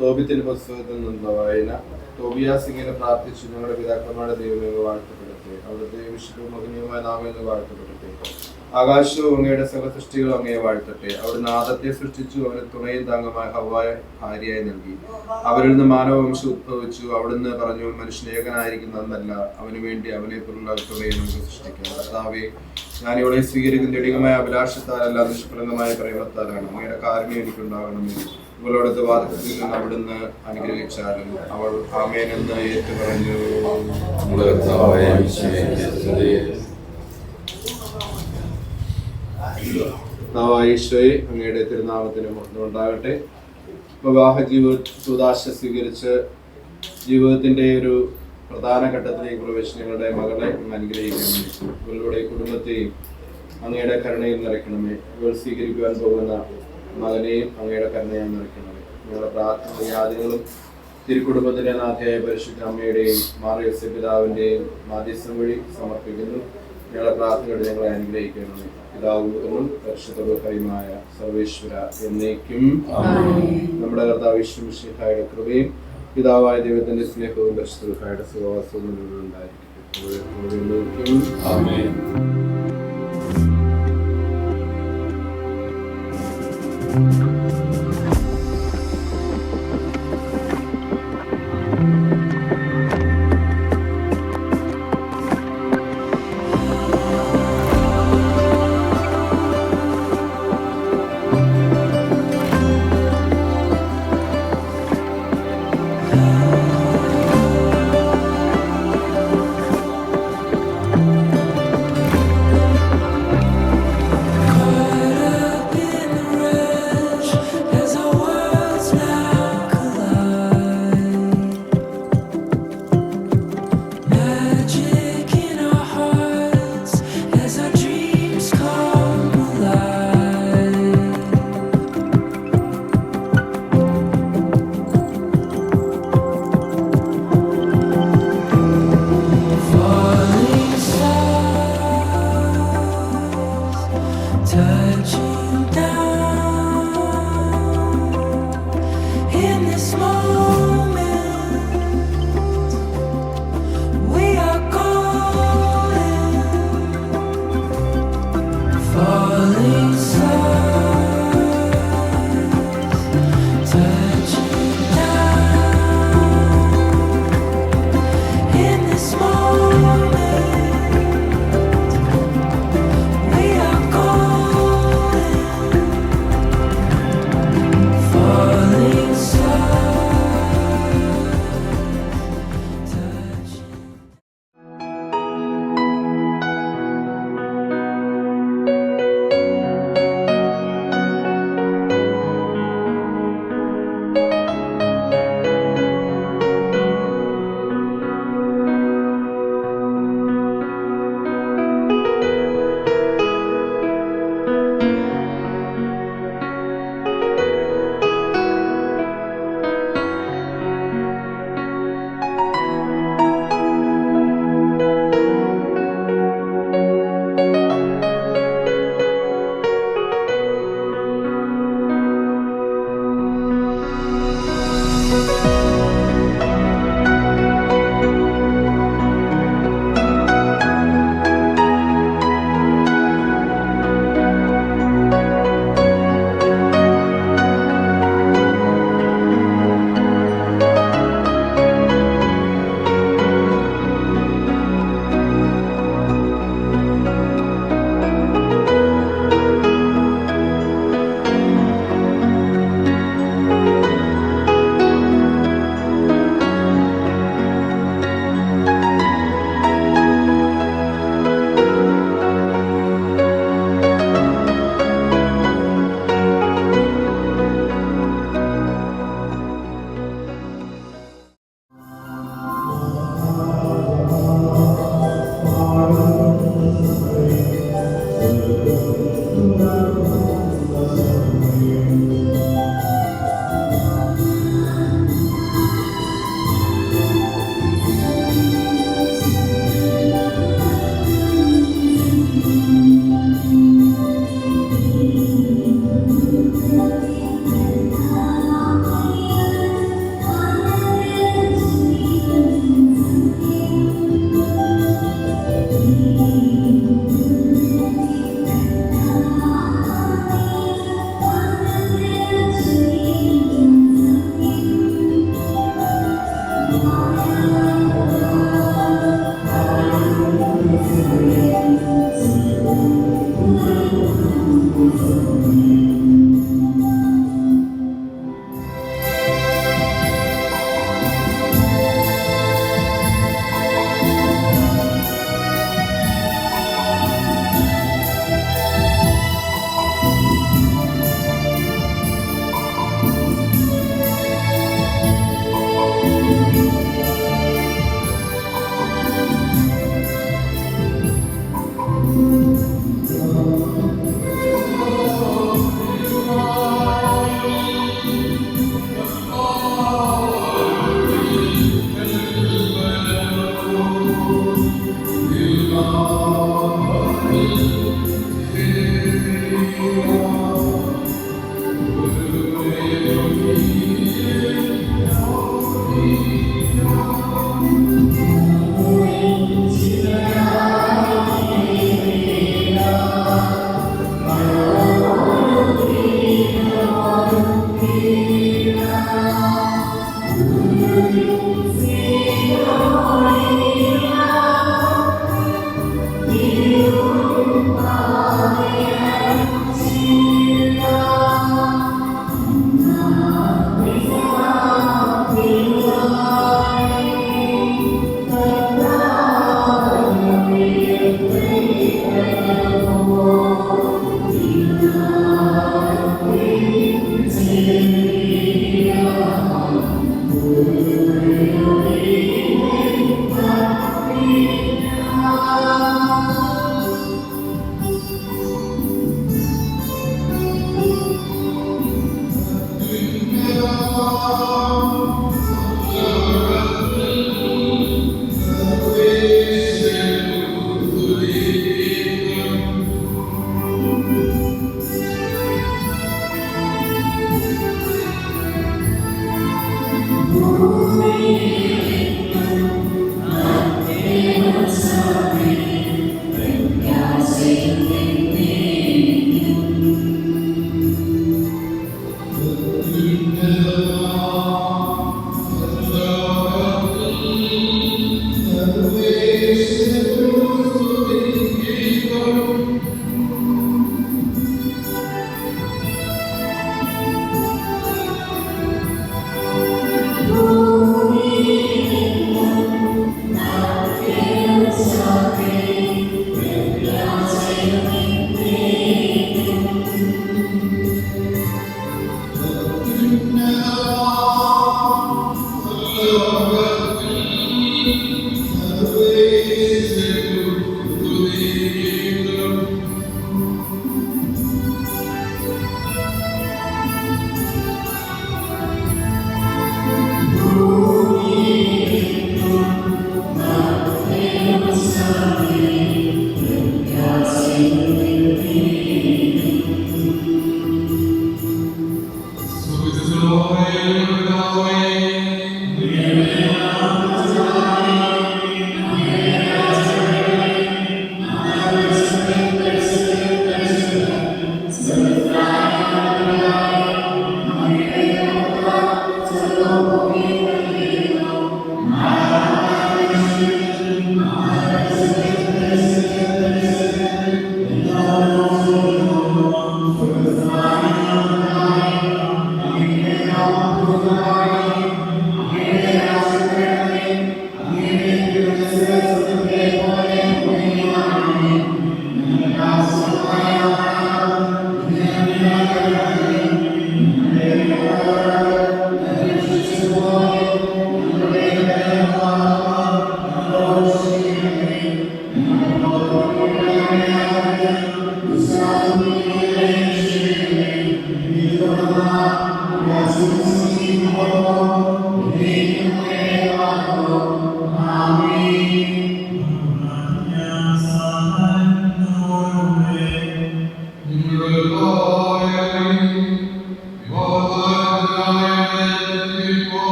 തോബിത്തിന്റെ പുസ്തകത്തിൽ നിന്നുള്ള വായന. തോബിയാസ് ഇങ്ങനെ പ്രാർത്ഥിച്ചു: ഞങ്ങളുടെ പിതാക്കന്മാരുടെ ദൈവമേ വാഴ്ത്തപ്പെടട്ടെ, അവിടുത്തെ വിശുദ്ധ മഹനീയമായ നാമം വാഴ്ത്തപ്പെടട്ടെ. ആകാശവും അങ്ങയുടെ സകലസൃഷ്ടികളും അങ്ങയെ വാഴ്ത്തട്ടെ. അവിടുന്ന് ആദത്തെ സൃഷ്ടിച്ചു, അവന് തുണയും താങ്ങുമായ ഹവ്വായെ ഭാര്യയായി നൽകി. അവരിൽ നിന്ന് മാനവവംശം ഉദ്ഭവിച്ചു. അവിടുന്ന് പറഞ്ഞു: മനുഷ്യൻ ഏകനായിരിക്കുന്നതല്ല, അവന് വേണ്ടി അവനെ പോലുള്ള തുണയെ നമുക്ക് സൃഷ്ടിക്കാം. കർത്താവേ, ഞാൻ ഇവിടെ സ്വീകരിക്കുന്ന ദൃഢമായ അഭിലാഷത്താലല്ല, നിഷ്കളങ്കമായ പ്രേമത്താലാണ്. അങ്ങയുടെ കാരുണ്യം എനിക്കുണ്ടാകണമേ. ഇവളോടത്ത് വാദത്തിൽ നിന്ന് അവിടുന്ന് അനുഗ്രഹിച്ചാലും അവൾ ആമേൻ എന്ന് ഏറ്റു പറഞ്ഞു. ഈശോയെ, അങ്ങയുടെ തിരുനാമത്തിന് ഉണ്ടാകട്ടെ. വിവാഹ ജീവിതാശ സ്വീകരിച്ച് ജീവിതത്തിന്റെ ഒരു പ്രധാന ഘട്ടത്തിലേക്ക് പ്രവേശിച്ച ഞങ്ങളുടെ മകളെ അനുഗ്രഹിക്കണമേ. ഇവളുടെ കുടുംബത്തെയും അങ്ങയുടെ കരുണയിൽ നിറയ്ക്കണമേ. ഇവൾ സ്വീകരിക്കുവാൻ പോകുന്ന മകനെയും അങ്ങയുടെ കരുണയാൽ നിറയ്ക്കണമേ. ഞങ്ങളുടെ പ്രാർത്ഥന യാതികളും തിരുക്കുടുംബത്തിന്റെ നാഥയായ പരിശുദ്ധ അമ്മയുടെയും മാറിയോസേപ്പ് പിതാവിന്റെയും മാധ്യസ്ഥം വഴി സമർപ്പിക്കുന്നു. ഞങ്ങളുടെ പ്രാർത്ഥനയോടെ ഞങ്ങളെ അനുഗ്രഹിക്കണമേ. പിതാവും പരിശുദ്ധമായ സർവേശ്വര എന്നേക്കും. നമ്മുടെ കർത്താവ് യേശു മിശിഹായുടെ കൃപയും പിതാവായ ദൈവത്തിന്റെ സ്നേഹവും പരിശുദ്ധയുടെ സഹവാസവും ഉണ്ടായിരിക്കും. ആമേൻ.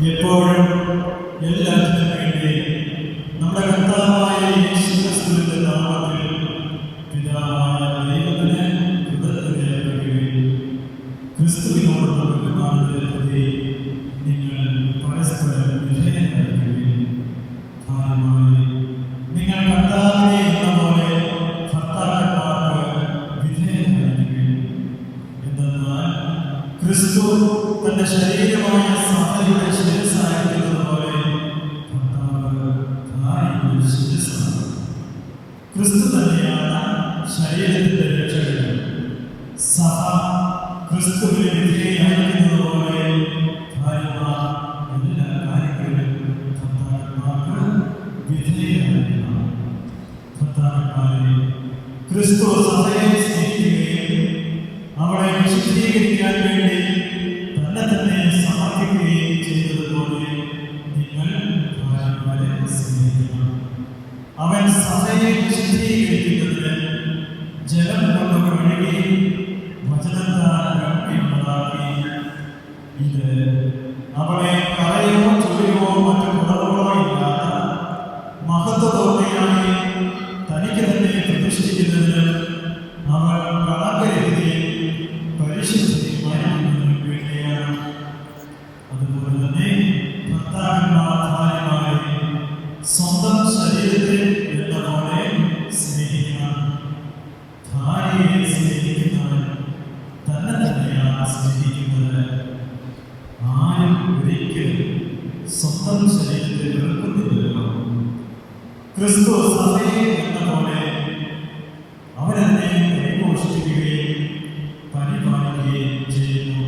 എപ്പോഴും എല്ലാത്തിനും വേണ്ടി നമ്മുടെ കർത്താവായ യേശുക്രിസ്തുവിന്റെ നാമത്തിൽ പിതാവായ ദൈവത്തിന് കൃതജ്ഞതയർപ്പിക്കുകയും ക്രിസ്തുവിനോടുള്ള ബഹുമാനത്തെ പ്രതി നിങ്ങൾ പരസ്പരം വിധേയരാകുകയും ഭാര്യമാരെ നിങ്ങൾ കർത്താവിനെ എന്ന പോലെ ഭർത്താക്കന്മാർക്ക് വിധേയരാകുകയും എന്തെന്നാൽ ക്രിസ്തു തന്റെ ശരീരമായ സഭയുടെ ശിരസ്സായിരിക്കുന്നത് പോലെ ഭർത്താവ് ഭാര്യയുടെ ശിരസ്സാണ്. ക്രിസ്തു തന്നെയാണ് ശരീരത്തിന്റെ രക്ഷകൻ. സഭ ക്രിസ്തുവിനെ വിധേയരായിരിക്കുന്നത് പോലെ ഭാര്യമാർ എല്ലാ കാര്യങ്ങളിലും ഭർത്താക്കന്മാർക്ക് വിധേയരായിരിക്കണം. ഭർത്താക്കന്മാരെ ക്രിസ്തു സഭയെ സ്നേഹിക്കുകയും അവളെ വിശുദ്ധീകരിക്കാൻ വേണ്ടി തന്നെ സമർപ്പിക്കുകയും ചെയ്തതുപോലെ നിങ്ങൾ ഭാര്യമാരെ സ്നേഹിക്കണം. അവൻ സഭയെ വിശുദ്ധീകരിക്കുന്നതിന് ജലം കൊണ്ട് കഴുകി വചനത്താൽ ഗമ്യമുള്ളതാക്കി. ഇത് അവളെ കറയോ ചുളിയോ മറ്റു കുറവുകളോ ഇല്ലാത്ത മഹത്വത്തോടെയായി തനിക്ക് തന്നെ പ്രതിഷ്ഠിക്കുന്നതിന് അവൾ കളങ്കരഹിതയും പരിശുദ്ധിയുമായിരിക്കുന്നതിന് വേണ്ടിയാണ്. അതുപോലെ തന്നെ ഭർത്താക്കന്മാർ ഭാര്യമാരെ സ്വന്തം ശരീരത്തെ എന്ന പോലെ സ്നേഹിക്കണം. ഭാര്യയെ സ്നേഹിക്കുന്നവൻ തന്നെ തന്നെയാണ് സ്നേഹിക്കുന്നത്. ആരും ഒരിക്കലും സ്വന്തം ശരീരത്തെ വെറുക്കുന്നില്ലല്ലോ. ക്രിസ്തു സഭയെ എന്ന പോലെ അവരെന്നെ പരിപോഷിപ്പിക്കുകയും പരിപാലിക്കുകയും ചെയ്യുന്നു.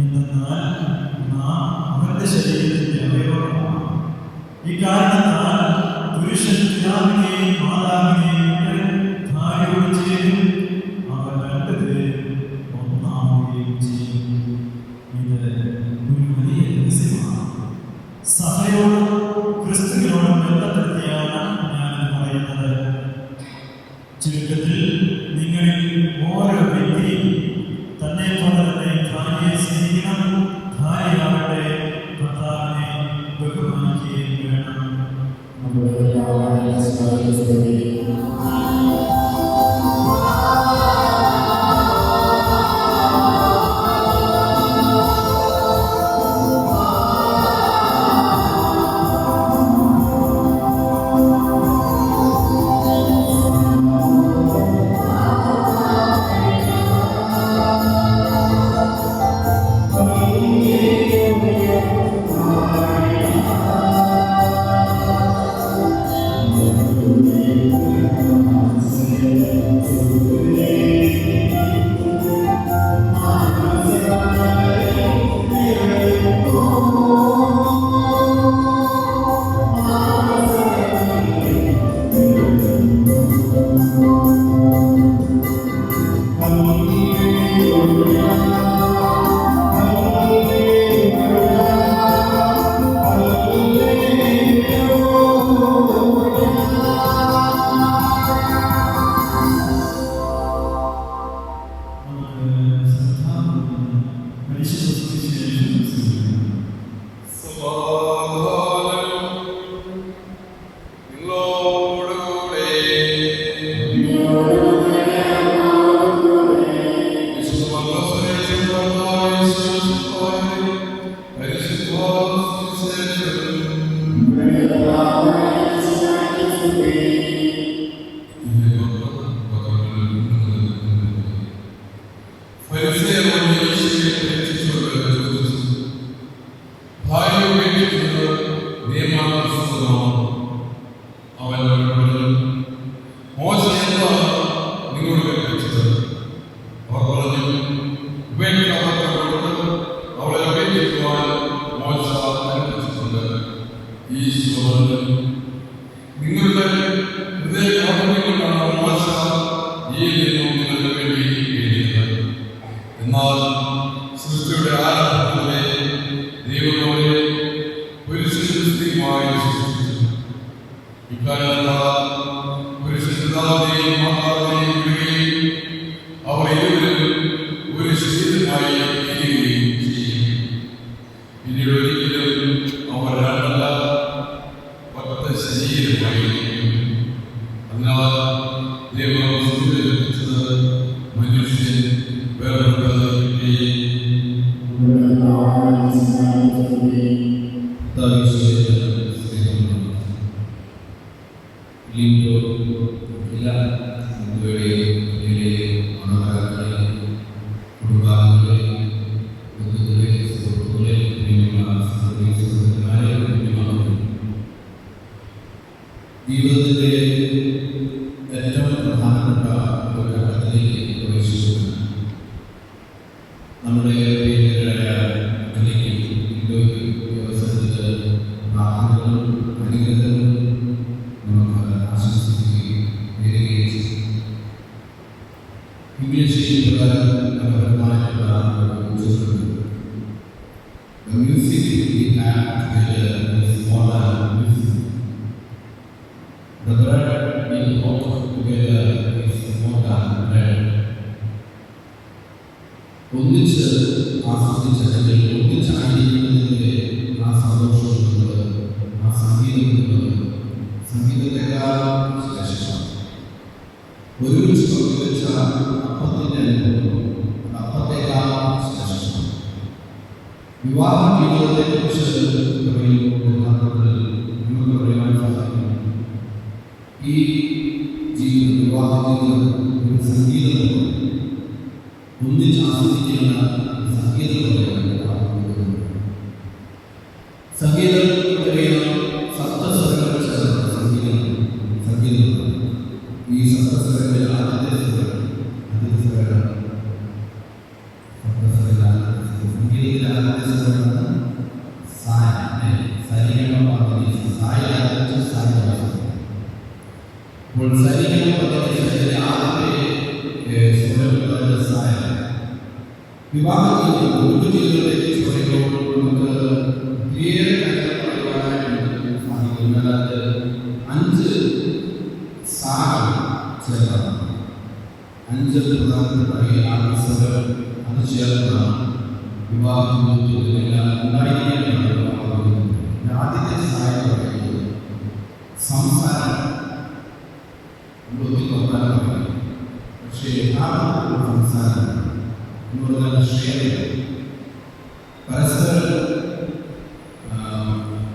എന്തെന്നാൽ നാം അവരുടെ ശരീരത്തിന്റെ അവയവമാണ്. ഇക്കാരണത്താൽ പുരുഷൻ പിതാവിനെയും മാതാവിനെയും ഭാര്യയോട് ചേരും, അവർ രണ്ടുപേരും ഒന്നാവുകയും ചെയ്യും. ഇത് ഒരു വലിയ രഹസ്യമാണ്. സഭയോടും ക്രിസ്തുവിനോടും ബന്ധപ്പെടുത്തിയാണ് ഞാൻ പറയുന്നത്. ചുരുക്കത്തിൽ നിങ്ങളിൽ ഓരോ വ്യക്തിയും തന്നെ പോലെ തന്നെ ഭാര്യയെ സ്നേഹിക്കണം. ഭാര്യയാവട്ടെ ഭർത്താവിനെ ബഹുമാനിക്കുകയും വേണം. സജീവമായിരിക്കും. അതിനാൽ ദൈവം സൃഷ്ടിച്ചത് മനുഷ്യൻ ജീവിതത്തിലെ ഏറ്റവും പ്രധാനപ്പെട്ട ഒരു ഘട്ടത്തിലേക്ക് പ്രവേശിച്ചു. നമ്മുടെ വ്യവസായത്തിൽ പ്രാർത്ഥനകളും അനുഗ്രഹങ്ങളും നമുക്ക് ആശംസിക്കുകയും നേരുകയും ചെയ്തു. ഇംഗ്ലീഷിൽ പ്രകാരം മനോഹരമായിട്ടുള്ള The music we have together is more than music. The bread we offer together is more than bread. ഒന്നിച്ച് ആസ്വദിച്ചതിൽ ഒന്നിച്ചായിരിക്കുന്നതിൻ്റെ ആ സന്തോഷമുള്ളത്, ആ സംഗീതമുള്ളത് സംഗീതത്തെക്കാളും ശ്രേഷ്ഠമാണ്. ഒരുമിച്ച് പങ്കുവെച്ച അപ്പത്തിൻ്റെ അനുഭവം അപ്പത്തെക്കാളും ശ്രേഷ്ഠമാണ്. വിവാഹ ജീവിതത്തെക്കുറിച്ച് പറയുമ്പോൾ നമുക്ക് പറയാൻ സാധിക്കും, ഈ ജീവിതം വിവാഹ ജീവിതം ഒരു സംഗീതമാണ്. ഒന്നിച്ച് ആസ്വദിക്കുന്ന സംഗീതമാണ്. സംഗീതം സപ്തസ്വരങ്ങൾ ചേർന്ന സംഗീതം. ഈ സപ്തസ്വരങ്ങളിൽ ആദ്യത്തെ സ്വരം സംഗീതത്തിലെ ആദ്യത്തെ സ്വരമാണ് സായ. സരിഗമ പദ്ധതി സായ അപ്പോൾ സരിഗമ പദ്ധതി ആദ്യത്തെ സ്വരം സായ. വിവാഹ ജീവിതം കുടുംബജീവിതത്തിലേക്ക് പറയുമ്പോൾ നമുക്ക് ഏറെ കാര്യങ്ങൾ പറയുവാനായിട്ട് സാധിക്കും. അതായത് 5 സാഹകൾ ചേർന്നതാണ്. 5 പ്രധാനപ്പെട്ട ഈ ആത്മസ്വരം അത് ചേർന്നതാണ് വിവാഹ ജീവിതത്തിലെല്ലാം ഉണ്ടായിരിക്കേണ്ടതാണ്. ആദ്യത്തെ സഹായം പറയുന്നത് സംസാരം. പക്ഷേ യഥാർത്ഥ സംസാരം എന്നുള്ള ഷെയർ പരസ്പരം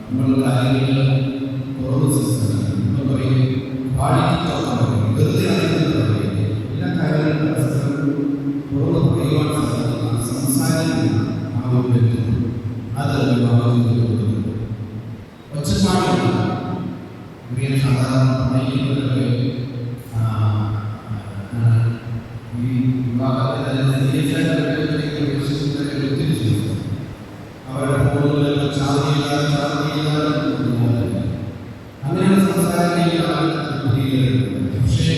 നമ്മളുടെ കാര്യങ്ങൾ തുറന്ന് സംസാരിക്കും. പറയും വെറുതെ എല്ലാ കാര്യങ്ങളും പരസ്പരം തുറന്ന് പറയുവാൻ സാധിക്കുന്ന സംസാരിക്കുന്ന ആ ഒരു വ്യക്തി അത് വിവാഹത്തിൽ ഒച്ചപ്പാടില്ല. ഇങ്ങനെ സാധാരണ പഠിക്കുന്നവരൊക്കെ ഈ വിവാഹത്തിൽ അവരുടെ ഫോണുകളിലൊക്കെ ചാർജ് ചെയ്യാതെ അങ്ങനെയുള്ള സംസാരങ്ങളിലാണ്. പക്ഷേ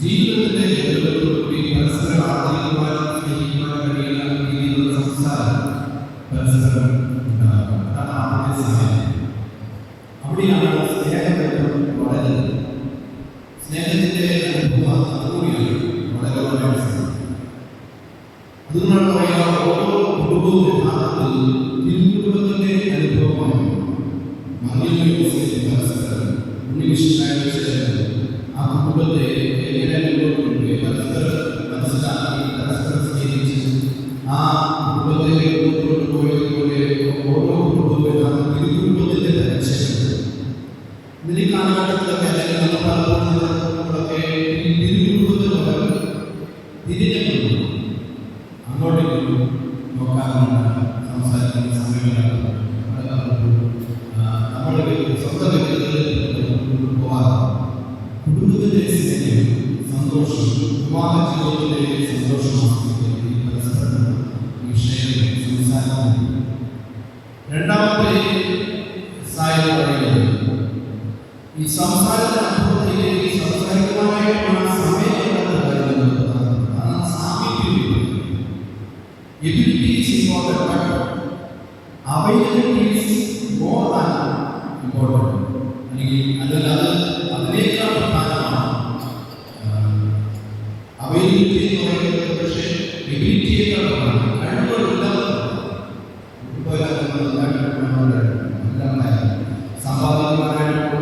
ജീവിതത്തിന്റെ ജോലികളോടുകൂടി പരസ്പരം ആദരിക്കുവാനും സ്നേഹിക്കുവാനും കഴിയുന്ന രീതിയിലുള്ള സംസാരം പരസ്പരം ഉണ്ടാകും. അതാണ് ആദ്യത്തെ സഹായം. അവിടെയാണ് സ്നേഹബന്ധം വളരുന്നത്. സ്നേഹത്തിന്റെ അനുഭവം അതുകൂടിയാണ് വളരെ വളരെ സാധിക്കും. അതുകൊണ്ടാണ് പറയാം, ഓരോ കുടുംബവും യഥാർത്ഥത്തിൽ തിരുക്കുടുംബത്തിന്റെ അനുഭവമാണ്. ആ കുടുംബത്തെ എങ്ങനെ മുന്നോട്ട് പരസ്പരം മനസ്സിലാക്കി പരസ്പരം സ്നേഹിച്ച് ആ കുടുംബത്തെ മുന്നോട്ട് പോയതുപോലെ ഓരോ കുടുംബവും തിരുക്കുടുംബത്തിന്റെ പരിചയം. ഇതിന് കാലഘട്ടത്തിലൊക്കെ അല്ലെങ്കിൽ നമ്മൾ പലപ്പോഴൊക്കെ തിരുക്കുടുംബത്തിൽ തിരിഞ്ഞു അങ്ങോട്ടേക്കും നോക്കാറുണ്ട്. സംസാരിക്കുന്ന സമയങ്ങളിലാണ് നമ്മുടെ സ്വന്തം വ്യക്തിത്വത്തിൽ പോകാറ്. കുടുംബത്തിൻ്റെ സ്നേഹം, സന്തോഷം, വിവാഹ ജീവിതത്തിൻ്റെ സന്തോഷമാണ് പരസ്പരം വിഷയം സംസാരിക്കുന്നത്. രണ്ടാമത്തെ സായം പറയുന്നത് ഈ സംസാരത്തിന്റെ അനുഭവത്തിലേക്ക് സംസാരിക്കുവാനായിട്ടുള്ള സമയം ability is important, but availability is more than important. അതിനേക്കാൾ പ്രധാനമാണ് അവൈലബിലിറ്റി എന്ന് പറയുന്നത്. പക്ഷേ എബിലിറ്റിയേക്കാൾ പ്രധാനം കഴിവുകളില്ലാതെ സമ്പാദിക്കുവാനായിട്ട്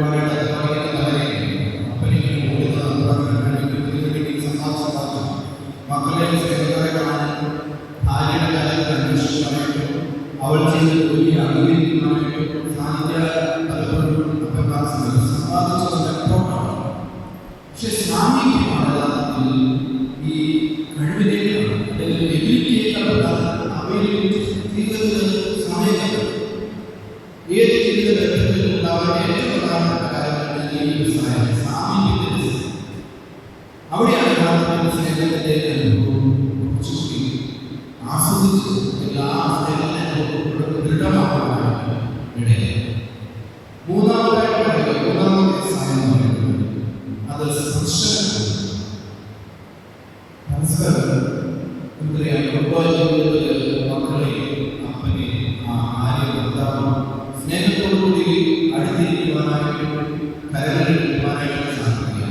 കരകളിൽ കിട്ടുവാനായിട്ട് സാധിക്കുക.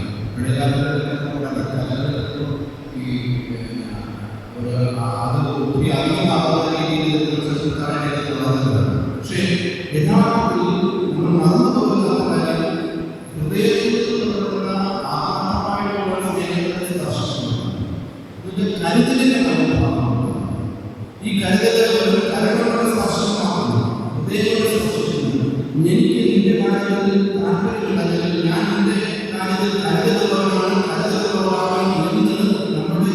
അത് ഒത്തിരി അധികമാകുന്ന രീതിയിൽ പക്ഷേ യഥാർത്ഥത്തിൽ നമ്മൾ മറന്നു പോകുന്ന കാര്യം ഹൃദയത്തിൽ നിന്നുള്ള ആത്മാവായിട്ടുള്ള സ്നേഹത്തെ സ്പർശിക്കുന്നു. കരുതലിന്റെ മനോഭാവമാണ്. ഈ കരുതൽ ഒരു കരകളുടെ സ്പർശനമാകുന്നു, ഹൃദയങ്ങളുടെ സ്പർശിക്കുന്നു. എനിക്ക് നിന്റെ കാര്യത്തിൽ താല്പര്യമുണ്ടെങ്കിൽ ഞാൻ നിന്റെ കാര്യത്തിൽ കരുതലുള്ളവരാണ് എന്ന് നമ്മുടെ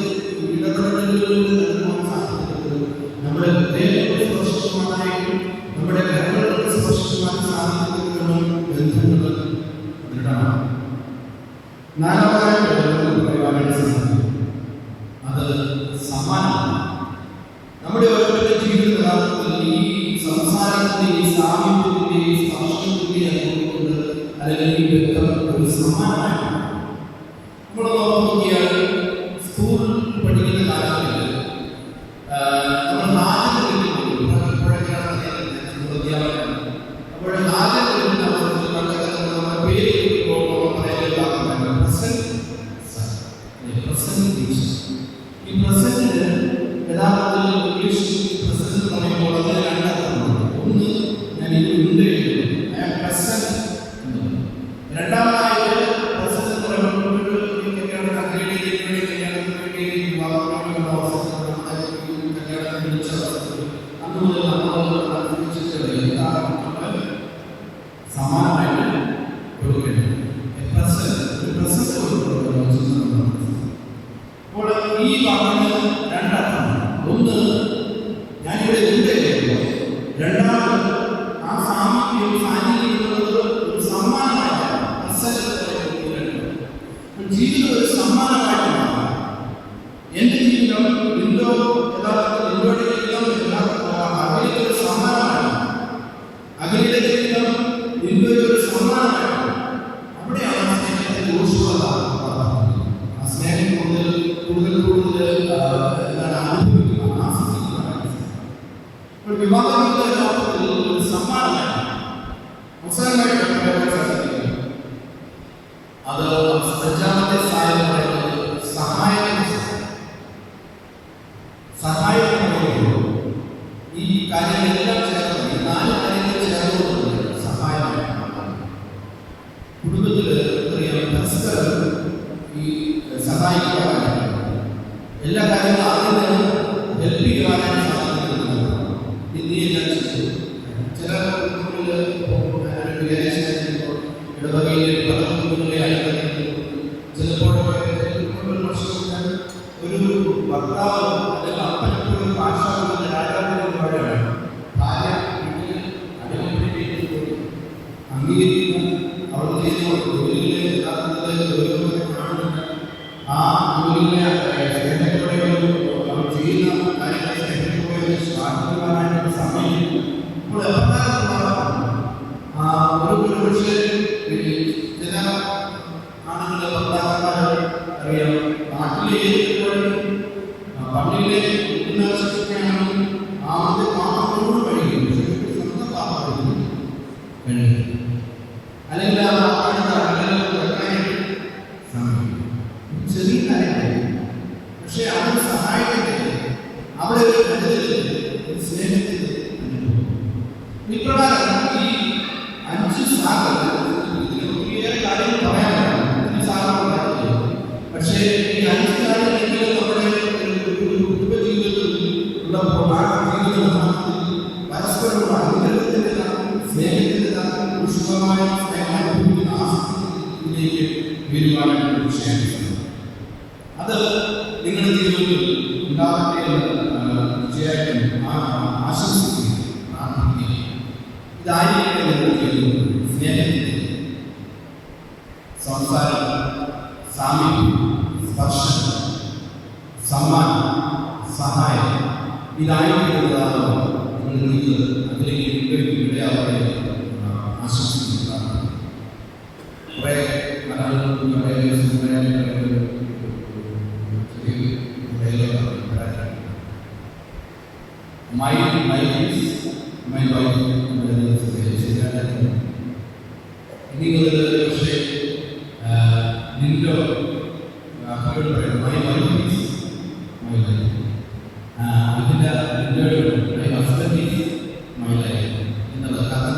ഇടപെടലുകളിലൂടെ നൽകുവാൻ സാധിക്കുന്നത്. നമ്മുടെ ഹൃദയങ്ങളുടെ സ്പർശനമായിട്ടും നമ്മുടെ കരകളുടെ സ്പർശനമായി സാധിക്കുന്ന ബന്ധങ്ങൾ ദൃഢമാണ്. നാലാമതായിട്ട് പറയുവാനായിട്ട് സാധിക്കും, അത് സമ്മാനമാണ്. നമ്മുടെ ഓരോരുത്തരുടെ ജീവിതത്തിൽ ഈ സംസാരത്തിന്റെ ഈ സാമീപ്യത്തിന്റെ ഈ സ്പർശനത്തിന്റെ അനുഭവമുണ്ട്, അല്ലെങ്കിൽ ഈ ബന്ധം ഒരു സമ്മാനമായിട്ടാണ്. നമ്മൾ നോക്കിയാൽ സ്കൂളിൽ പഠിക്കുന്ന കാലങ്ങളിൽ നമ്മൾ നാല് അപ്പോൾ നാല് പേര് ഈ പ്രസന്റ് യഥാർത്ഥത്തിൽ ഇംഗ്ലീഷ് പ്രസന്റ് പറയുമ്പോൾ അത് രണ്ടർത്ഥമുണ്ട്. ഒന്ന്, ഞാൻ ഉണ്ട് എഴുതുന്നു, രണ്ടാമതായിട്ട് പ്രസന്റ് എന്ന് പറയുമ്പോൾ സമാനമായിട്ട് കൊടുക്കേണ്ടത് അപ്പോൾ ഈ വാക്കിന് രണ്ടർത്ഥമാണ്. ഒന്ന്, ഞാനിവിടെ ഉണ്ട്, രണ്ടാമത് ആ സാമീപ്യം സാന്നിധ്യമുള്ളത് ഒരു സമ്മാനമായിട്ടാണ്. ജീവിതം ഒരു സമ്മാനമായിട്ടാണ്. എന്റെ ജീവിതം എന്തോ യഥാർത്ഥത്തിൽ എന്റോടെ ജീവിതം അഖിലേക്ക് ഒരു സമ്മാനമാണ്. അഖിലയുടെ ജീവിതം എന്തോ ഒരു സമ്മാനമാണ്. അവിടെയാണ് സ്നേഹത്തിന്റെ ഊഷ്മളത. ആ സ്നേഹം കൂടുതൽ അനുഭവിക്കുക, ആസ്വദിക്കുക. അപ്പോൾ വിവാഹം യഥാർത്ഥത്തിൽ ഒരു സമ്മാനമാണ്. അവസാനമായിട്ട് അത് അഞ്ചാമത്തെ സ്ഥാനം പറയുന്നത് സഹായം. ഈ കാര്യങ്ങളെല്ലാം ചേർന്ന്, ഈ നാല് കാര്യങ്ങൾ ചേർന്നുകൊണ്ട് സഹായമാണ്. കുടുംബത്തിൽ പരസ്പരം ഈ സഹായിക്കുവാനാണ്, എല്ലാ കാര്യങ്ങളും ആദ്യം തന്നെ ഹെൽപ്പ് ചെയ്യുവാനാണ് സാധിക്കുന്നത്. ചില ഇടവകയിലെ ചിലപ്പോൾ ഒരു ഭർത്താവ് അല്ലെങ്കിൽ അപ്പനെപ്പോഴും ഭാഷ രാജാവിനെ ഭാര്യ വീട്ടിൽ അടിമപ്പെട്ട് അംഗീകരിക്കുന്ന അവർ ചെയ്യുന്ന ജോലിയിലെ യഥാർത്ഥത്തിൽ കാണുന്നുണ്ട്. ആ ജോലിയിലെ സ്നേഹത്തോടെ അവർ ചെയ്യുന്ന കാര്യങ്ങൾ സ്നേഹത്തോടെ സ്വാധീനമാനായിട്ട് സമയം ഇപ്പോൾ ഒരു പക്ഷേ ചില ആണുങ്ങളുടെ ഭർത്താക്കന്മാർ അറിയാം, നാട്ടിലെ പള്ളിയിലെ ശിക്ഷയാണെങ്കിൽ ആദ്യ പാപങ്ങളോട് കഴിയും, സ്വന്തം പാപം അല്ലെങ്കിൽ ചെറിയ കാര്യമായി. പക്ഷെ അവർ സഹായിക്കട്ടെ, അവിടെ ഒരു കരുതലിൽ ഒരു സ്നേഹത്തിൽ ഇപ്രകാരം ഈ 5 സാധനങ്ങൾ ഒത്തിരിയേറെ കാര്യങ്ങൾ പറയാനാണ്. പക്ഷേ ഈ 5 കാര്യങ്ങളെങ്കിലും നമ്മുടെ കുടുംബജീവിതത്തിൽ ഉള്ളപ്പോൾ ആ പരസ്പരമുള്ള അനുഗ്രഹത്തിന്റെ സ്നേഹത്തിന്റെ പുഷ്പമായ സ്നേഹം അനുഭവിക്കുന്ന ആസ്തിയിലേക്ക് വീരുവാനായിട്ട് വിഷയം. അത് നിങ്ങളുടെ ജീവിതത്തിൽ ഉണ്ടാകട്ടെ തീർച്ചയായിട്ടും ആശംസിക്കുകയും പ്രാർത്ഥിക്കുകയും ഇതായിരിക്കും സ്നേഹത്തിന്റെ സംസാരം, സാമീപ്യം, സ്പർശനം, സമ്മാനം, സഹായം ഇതായിരിക്കുന്നതാണ് നിങ്ങളുടെ അതിലേക്ക് ഇടയാവട്ടെ ആശംസിക്കുന്നതാണ്. കുറേ My wife നിങ്ങൾ പക്ഷേ നിന്റെ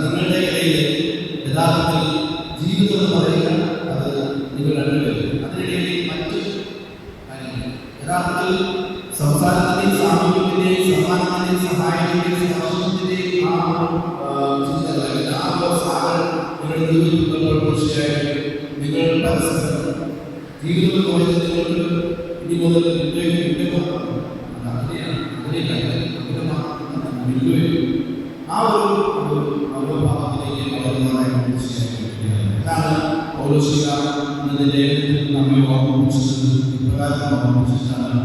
നിങ്ങളുടെ ഇടയിൽ യഥാർത്ഥത്തിൽ ജീവിതം എന്ന് പറയുക അത് നിങ്ങൾ രണ്ടുപേരും. അതിനിടയിൽ മറ്റ് യഥാർത്ഥത്തിൽ സംസാരത്തിന്റെയും സാമൂഹ്യത്തിന്റെയും സമ്മാനത്തിന്റെയും സഹായത്തിന്റെയും സന്തോഷത്തിന്റെയും ആ ചിന്തകൾ ആ സാധനം നിങ്ങളുടെ ജീവിതത്തിൽ തീർച്ചയായും നിങ്ങൾ പരസ്പരം ജീവിതത്തിൽ നിങ്ങൾക്ക് ഇനി മുതൽ ആ ഒരു മനോഭാവത്തിലേക്ക് വളരുന്നതായി അതാണ് പൗലോസ്ലീഹ ലേഖനത്തിൽ നമ്മെ ഓർമ്മിപ്പിച്ചത്. ഇപ്രകാരം ഓർമ്മിപ്പിച്ചിട്ടാണ്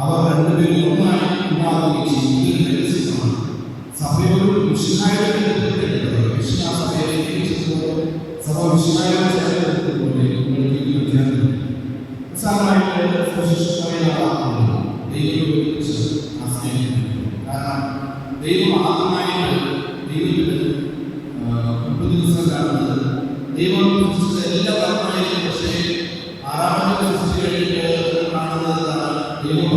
അവർ രണ്ടുപേരും ഒന്നായി ഉണ്ടാകുകയും ചെയ്യും. ഇതൊരു രഹസ്യമാണ്. സഭയോട് മിശിഹായുടെ സഭയെ സഭ മിശിഹായുടെ ചേർന്നതുപോലെ കാരണം ദൈവം ആദ്യമായിട്ട് ദൈവത്തിന് 30 ദിവസം കാണുന്നത് ദൈവം എല്ലാ കർമ്മമായിരുന്നു. പക്ഷേ 6ാമത്തെ സൃഷ്ടി കഴിഞ്ഞിട്ട് കാണുന്നതാണ് ദൈവം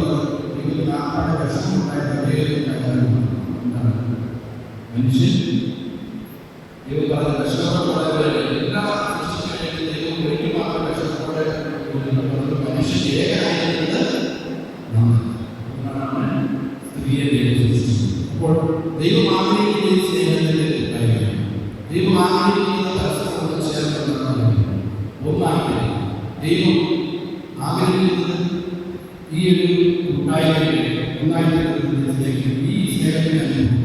മനുഷ്യൻ ദൈവം പറഞ്ഞ കഷ്ടപ്പാട് എല്ലാ സൃഷ്ടിക്കും ദൈവം വേണ്ടി മാത്രം കഷ്ടപ്പാട് മനുഷ്യൻ ഏകനായിരുന്നത് സ്ത്രീയെ ദൈവം സൃഷ്ടിച്ചു. അപ്പോൾ ദൈവം ആഗ്രഹിക്കുന്ന സ്നേഹത്തിന്റെ കാര്യമാണ്. ദൈവം ആഗ്രഹിക്കുന്ന പരസ്പരം ചേർന്നതാണ് ഒന്നായിട്ട് ദൈവം ആഗ്രഹിക്കുന്നത്. ഈ ഒരു കൂട്ടായ്മയുടെ ഒന്നായിട്ട് ഈ സ്നേഹത്തിന്റെ അനുഭവം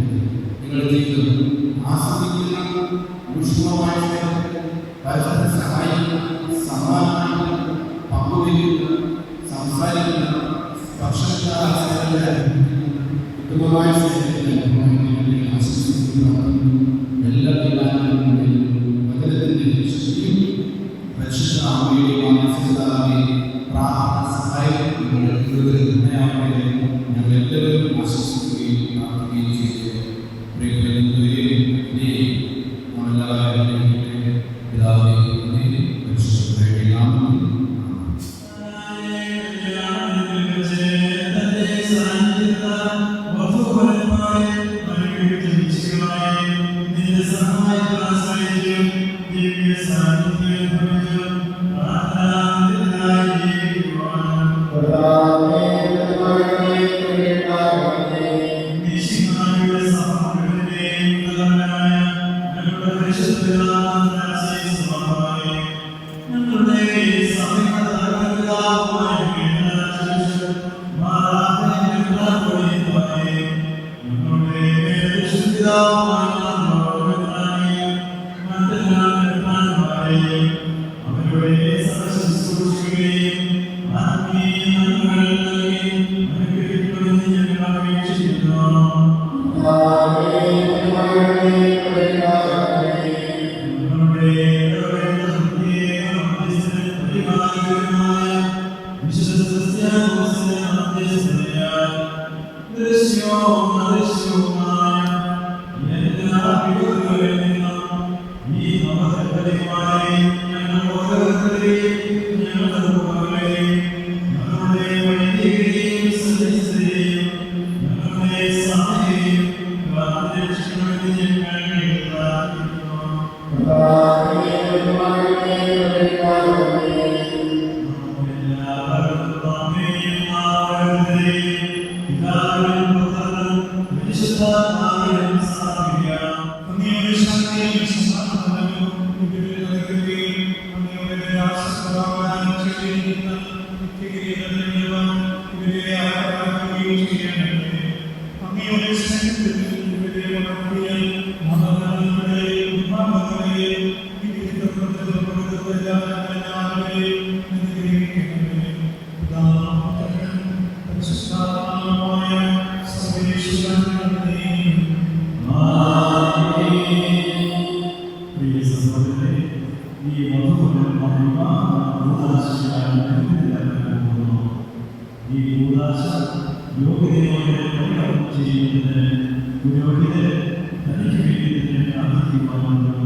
നിങ്ങളുടെ ജീവിതം ആസ്വദിക്കുന്ന ഊഷ്മളമായ സ്നേഹത്തിൽ പരസ്പരം സഹായിക്കുന്ന സമാനമായ പങ്കുവയ്ക്കുന്ന സംസാരിക്കുന്ന സ്പർശനമായ കുടുംബമായ സ്നേഹത്തിന്റെ അനുഭവങ്ങളിൽ ആശംസിക്കുന്ന എല്ലാ തീരുമാനങ്ങളിലും വചനത്തിന്റെ ശക്തിയും പരിശുദ്ധ അമ്മയുടെ മാനസികതാവിനെ പ്രാർത്ഥന സഹായം നിങ്ങളുടെ ജീവിതത്തിൽ നിർണയമാകുമെന്ന് ഞങ്ങൾ എല്ലാവരും ആശംസിക്കുകയും പ്രാർത്ഥിക്കുകയും ചെയ്ത് യോഗ്യതയോടെ ചെയ്യുന്നതിന് പുരോഹിതരെ തനിക്ക് വേണ്ടി തന്നെ പ്രാർത്ഥിക്കുവാനുണ്ട്.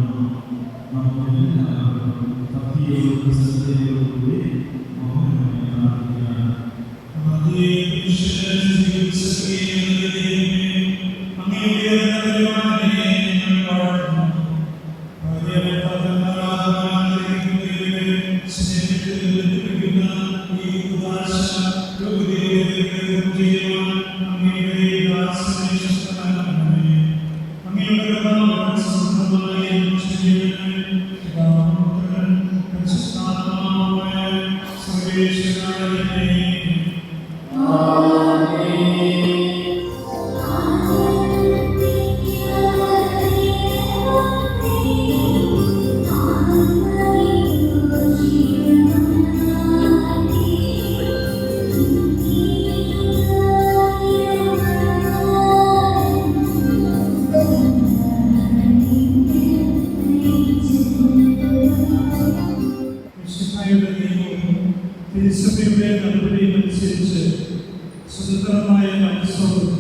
തിരുസഭയുടെ നടപടിയനുസരിച്ച് സ്വതന്ത്രമായ മനസ്സോടും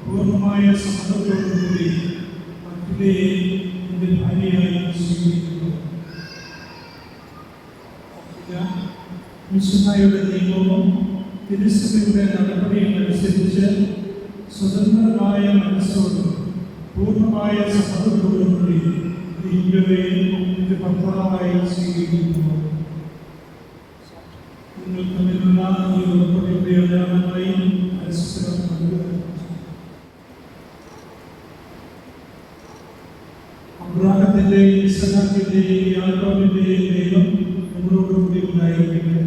പൂർണ്ണമായ സമ്മതത്തോടുകൂടി മറ്റുള്ളയെ എൻ്റെ ഭാര്യയായി സ്വീകരിക്കുന്നു. മിശിഹായുടെ നിയമവും തിരുസഭയുടെ നടപടിയനുസരിച്ച് സ്വതന്ത്രമായ മനസ്സോടും പൂർണ്ണമായ സമ്മതത്തോടുകൂടി ദിവ്യയെ എൻ്റെ ഭർത്താവായി സ്വീകരിക്കുന്നു. നിങ്ങൾ തമ്മിലുള്ള ഈ ഉറപ്പടിയുടെ അടയാളമായി പരസ്പരം നൽകുക. അബ്രാഹത്തിൻ്റെ, ഇസഹാക്കിൻ്റെയും യാക്കോബിൻ്റെയും ദൈവം നമ്മളോടുകൂടി ഉണ്ടായിരിക്കട്ടെ.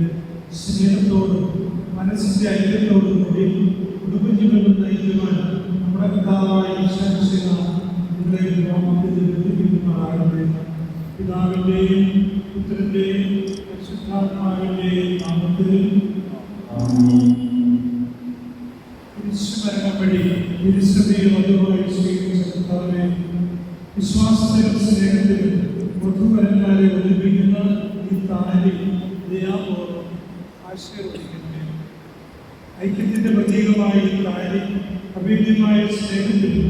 സ്നേഹത്തോടും മനസ്സിൻ്റെ ഐക്യത്തോടും കൂടി കുടുംബജീവിതം നയിക്കുവാൻ നമ്മുടെ പിതാവായ ഈശോമിശിഹ നിങ്ങളെ വിവാഹത്തിൽ ബന്ധിപ്പിക്കുന്നതാകട്ടെ. പിതാവിൻ്റെയും പുത്രൻ്റെയും പരിശുദ്ധാത്മാവിൻ്റെയും നാമത്തിൽ കുരിശുമരണം വഴി തിരുസഭയെ വധുവായി സ്വീകരിച്ച കർത്താവേ, വിശ്വാസത്തിലും സ്നേഹത്തിലും വധുവരന്മാരെ ഒന്നിപ്പിക്കുന്ന ഈ താലി ദയാപൂർവ്വം ആശീർവദിക്കട്ടെ. ഐക്യത്തിൻ്റെ പ്രതീകമായ ഈ താലി അഭേദ്യമായ സ്നേഹത്തിലും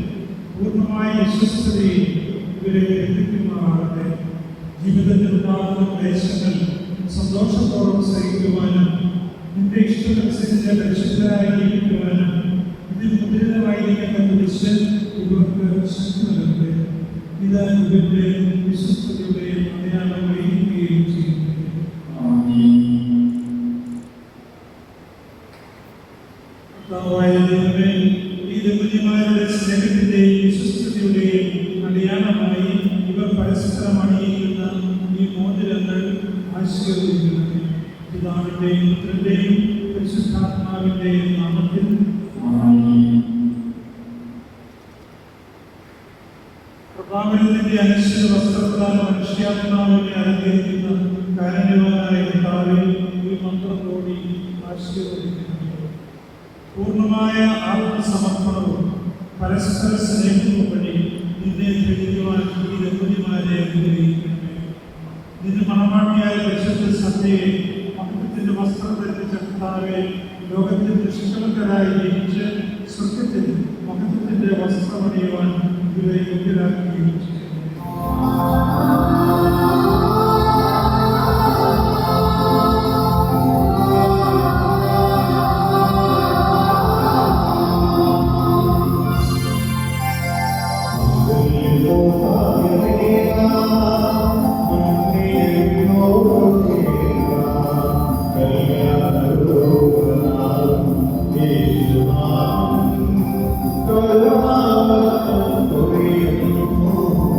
പൂർണ്ണമായ വിശ്വസ്തതയും ഇവരെ എത്തിക്കുന്നതാകട്ടെ. ജീവിതത്തിലുണ്ടാകുന്ന ക്ലേശങ്ങൾ സന്തോഷത്തോടെ സഹിക്കുവാനും നിന്റെ ഇഷ്ടമനുസരിച്ച് പരിശുദ്ധരായി ജീവിക്കുവാനും ഇതിൽ മുദ്രിതമായിരിക്കുന്ന കുരിശ് ഇവർക്ക് ശക്തി നൽകട്ടെ. ഇത് ഇവരുടെ വിശ്വസ്തയുടെ അടയാളമായിരിക്കുകയും ചെയ്യുന്നു. ഈ ദമ്പതിമാരുടെ സ്നേഹത്തിന്റെയും വിശ്വസ്തയുടെയും അടയാളമായി ഇവർ പരസ്പരം അണിയിക്കുന്ന ഈ മോതിരങ്ങൾ ആശീർവദിക്കുന്നത് പിതാവിൻ്റെയും പുത്രൻ്റെയും പരിശുദ്ധാത്മാവിൻ്റെയും നാമത്തിൽ. പ്രഭാകരത്തിന്റെ അനിശ്ചിത വസ്ത്രത്താൽ മനുഷ്യാത്മാവിനെ അലങ്കരിക്കുന്ന കാരുണ്യവാനായ കർത്താവേ, ഈ മന്ത്രം കൂടി ആശീർവദിക്കുന്നു. പൂർണ്ണമായ ആത്മസമർപ്പണവും പരസ്പര സ്നേഹവും വഴി നിന്നെ ധരിക്കുവാൻ ഈ ദമ്പതിമാരെ അനുഗ്രഹിക്കണമേ. നിന്റെ മണവാട്ടിയായ പരിശുദ്ധ സഭയെ മഹത്വത്തിന്റെ വസ്ത്രം ധരിച്ച കർത്താവേ, ലോകത്തിൽ നിഷ്കളങ്കരായി ജീവിച്ച് സ്വർഗത്തിൽ മഹത്വത്തിന്റെ വസ്ത്രമണിയുവാൻ ഇവരെ യോഗ്യരാക്കുകയും ചെയ്യുന്നു. Oh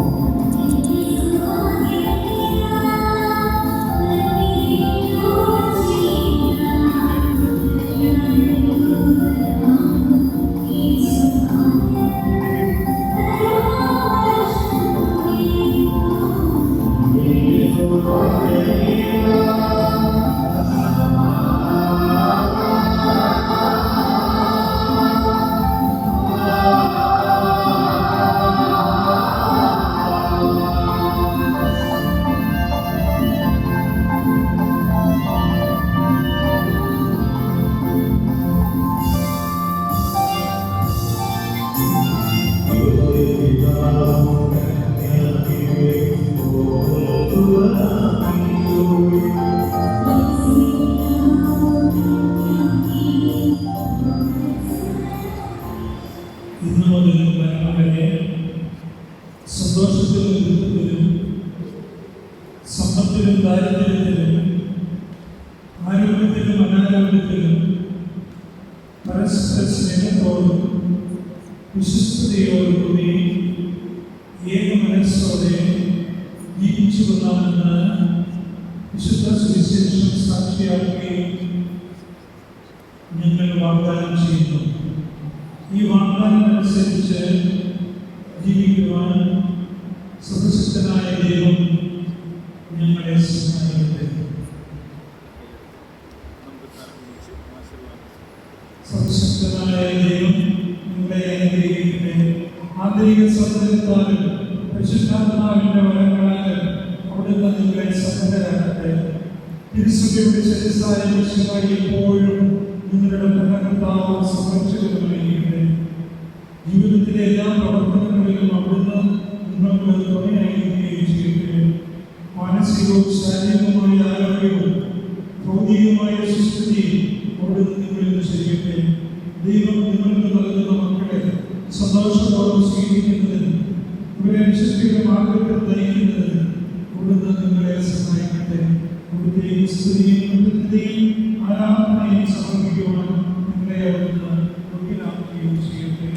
ആരോഗ്യത്തിലും അനാരോഗ്യത്തിലും പരസ്പര സ്നേഹത്തോടും വിശ്വസ്തയോടും കൂടി ഏക മനസ്സോടെ ജീവിച്ചു കൊള്ളാമെന്ന് വിശുദ്ധ സുവിശേഷം സാക്ഷിയാക്കുകയും ഞങ്ങൾ വാഗ്ദാനം ചെയ്യുന്നു. ഈ വാഗ്ദാനം അനുസരിച്ച് ജീവിക്കുവാൻ സർവശക്തനായ ദൈവം ഞങ്ങളെ സഹായിക്കട്ടെ. സർവശക്തനായ ദൈവം നിങ്ങളെ അനുഗ്രഹിക്കട്ടെ. ആന്തരിക സ്വാതന്ത്ര്യത്താലും പരിശുദ്ധാത്മാവിന്റെ വരങ്ങളാലും അവിടുന്ന് നിങ്ങളെ സമ്പന്നരാക്കട്ടെ. തിരുസഭയുടെ ശിരസ്സായ ഈശോയെ എപ്പോഴും നിങ്ങളുടെ ഭരണകർത്താവും സംരക്ഷകനുമായിരിക്കട്ടെ. ജീവിതത്തിലെ എല്ലാ പ്രവർത്തനങ്ങളിലും അവിടുന്ന് നിങ്ങൾക്ക് തുണയായിരിക്കുകയും ചെയ്യട്ടെ. മാനസികവും ശാരീരികവുമായ ആരോഗ്യവും ഭൗതികമായ സുസ്ഥിതിയും അവിടുന്ന് നിങ്ങളിൽ ചെയ്യട്ടെ. ദൈവം നിങ്ങൾക്ക് നൽകുന്ന മക്കളെ സന്തോഷത്തോടെ സ്വീകരിക്കുന്നതിന് ഇവരെ വിശുദ്ധിയുടെ മാർഗത്തിൽ നയിക്കുന്നതിന് അവിടുന്ന് നിങ്ങളെ സഹായിക്കട്ടെ. അവിടുത്തെ സ്തുതിയും കൃത്യതയും ആരാധനയും സമർപ്പിക്കുവാൻ നിങ്ങളെ അവിടുന്ന് യോഗ്യനാക്കുകയും ചെയ്യട്ടെ.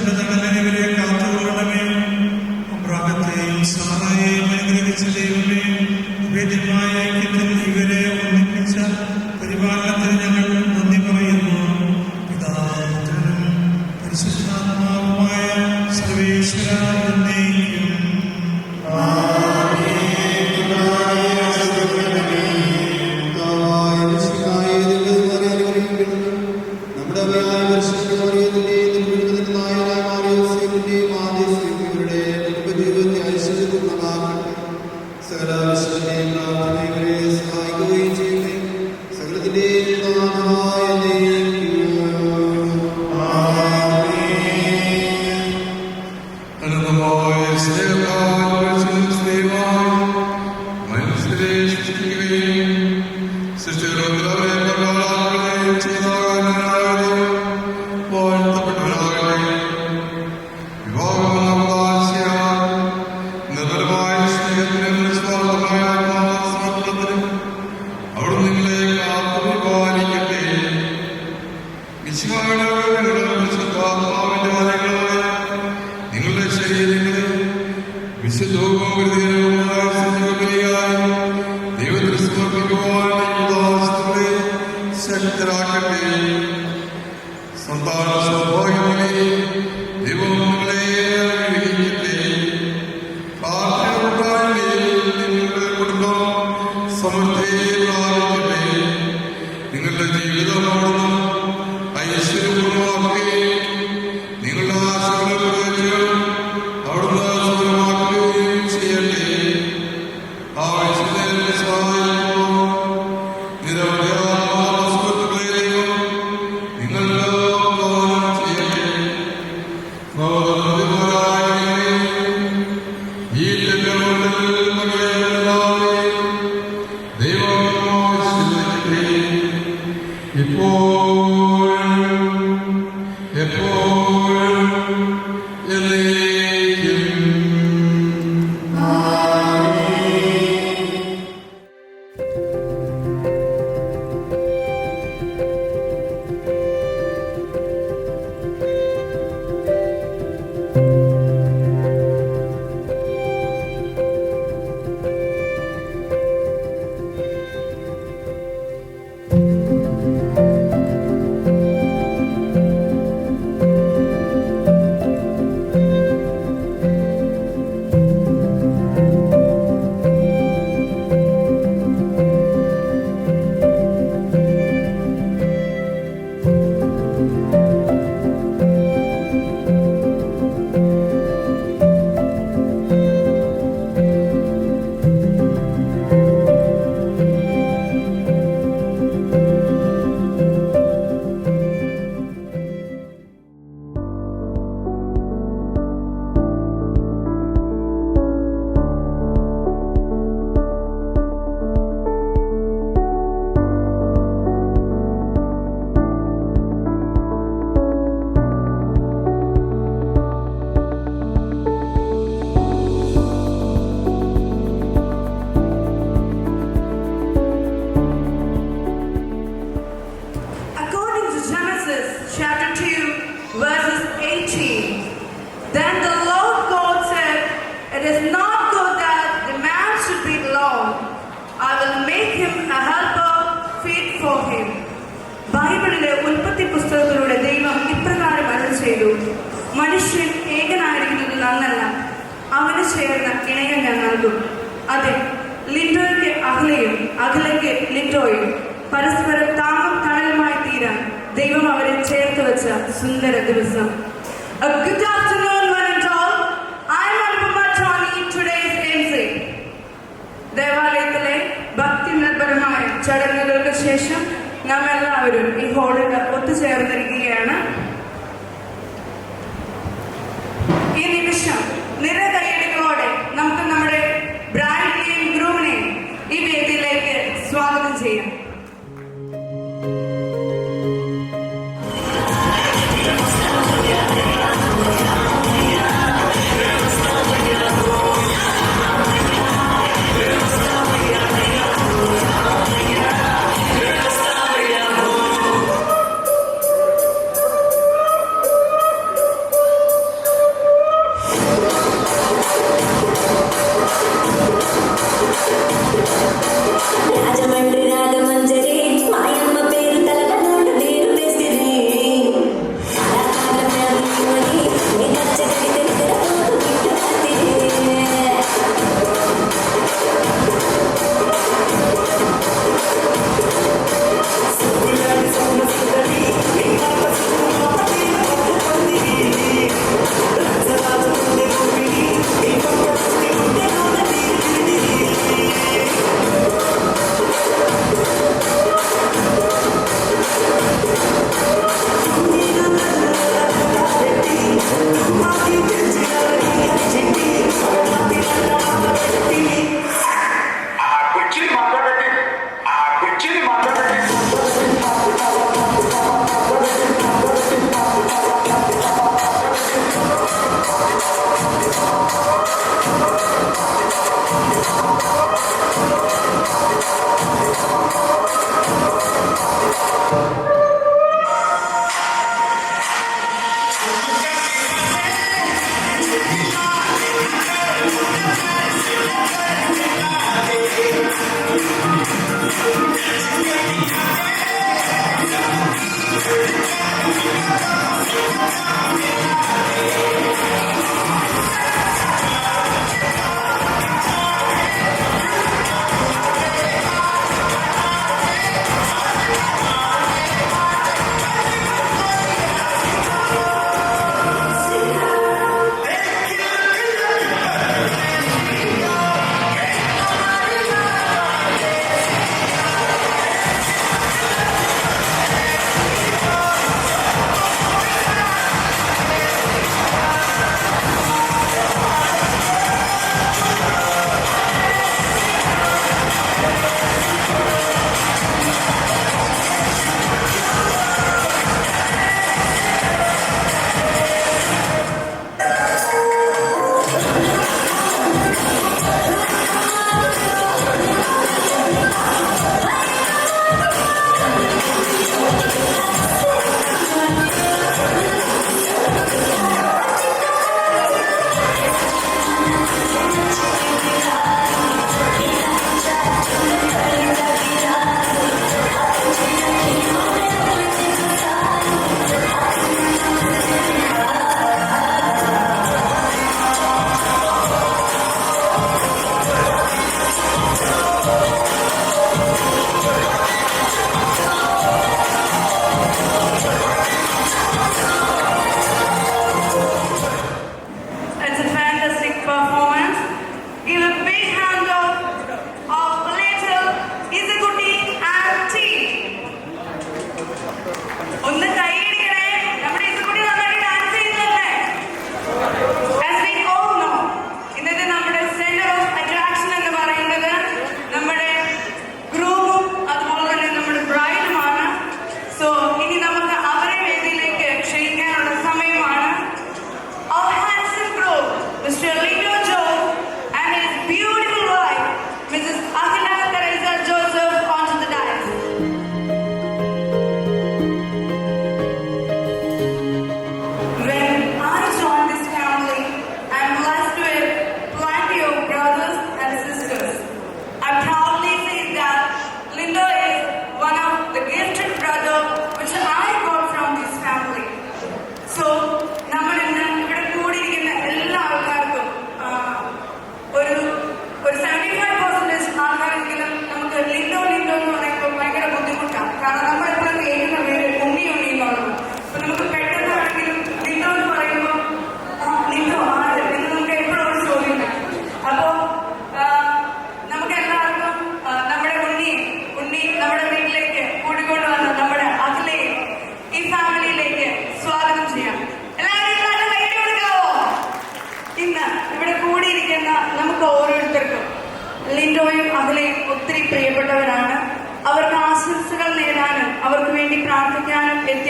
തന്റെ തണലിനെ ഇവരെ കാത്തുകൊള്ളണമേ. അബ്രാഹത്തെയും സാറായെയും അനുഗ്രഹിച്ച ദൈവമേ, വേദ്യമായ ഐക്യത്തിൽ ഇവരെ ഒന്നിപ്പിച്ച പരിപാലനത്തിന് ഞങ്ങൾ നന്ദി പറയുന്നു. പിതാവും പരിശുദ്ധാത്മാവുമായ സർവേശ്വര എന്നേക്കും മനുഷ്യൻ ഏകനായിരിക്കുന്നത് നന്നല്ല, അവന് ചേർന്ന ഇണയെ ഞാൻ നൽകും. അതെ, ലിൻഡോയ്ക്ക് അഖിലയും അഖിലയ്ക്ക് ലിൻഡോയും പരസ്പരം താങ്ങും തണലുമായി തീരാൻ ദൈവം അവരെ ചേർത്ത് വെച്ച സുന്ദര ദിവസം. A good afternoon, one and all. I am Anupama Tony, today's MC. ദേവാലയത്തിലെ ഭക്തി നിർഭരമായ ചടങ്ങുകൾക്ക് ശേഷം നാം എല്ലാവരും ഈ ഹോളിൽ ഒത്തുചേർന്നിരിക്കുകയാണ്. ഈ നിമിഷം നിറകൈയടികളോടെ നമുക്ക് നമ്മുടെ ബ്രൈഡിനെയും ഗ്രൂമിനെയും ഈ വേദിയിലേക്ക് സ്വാഗതം ചെയ്യാം.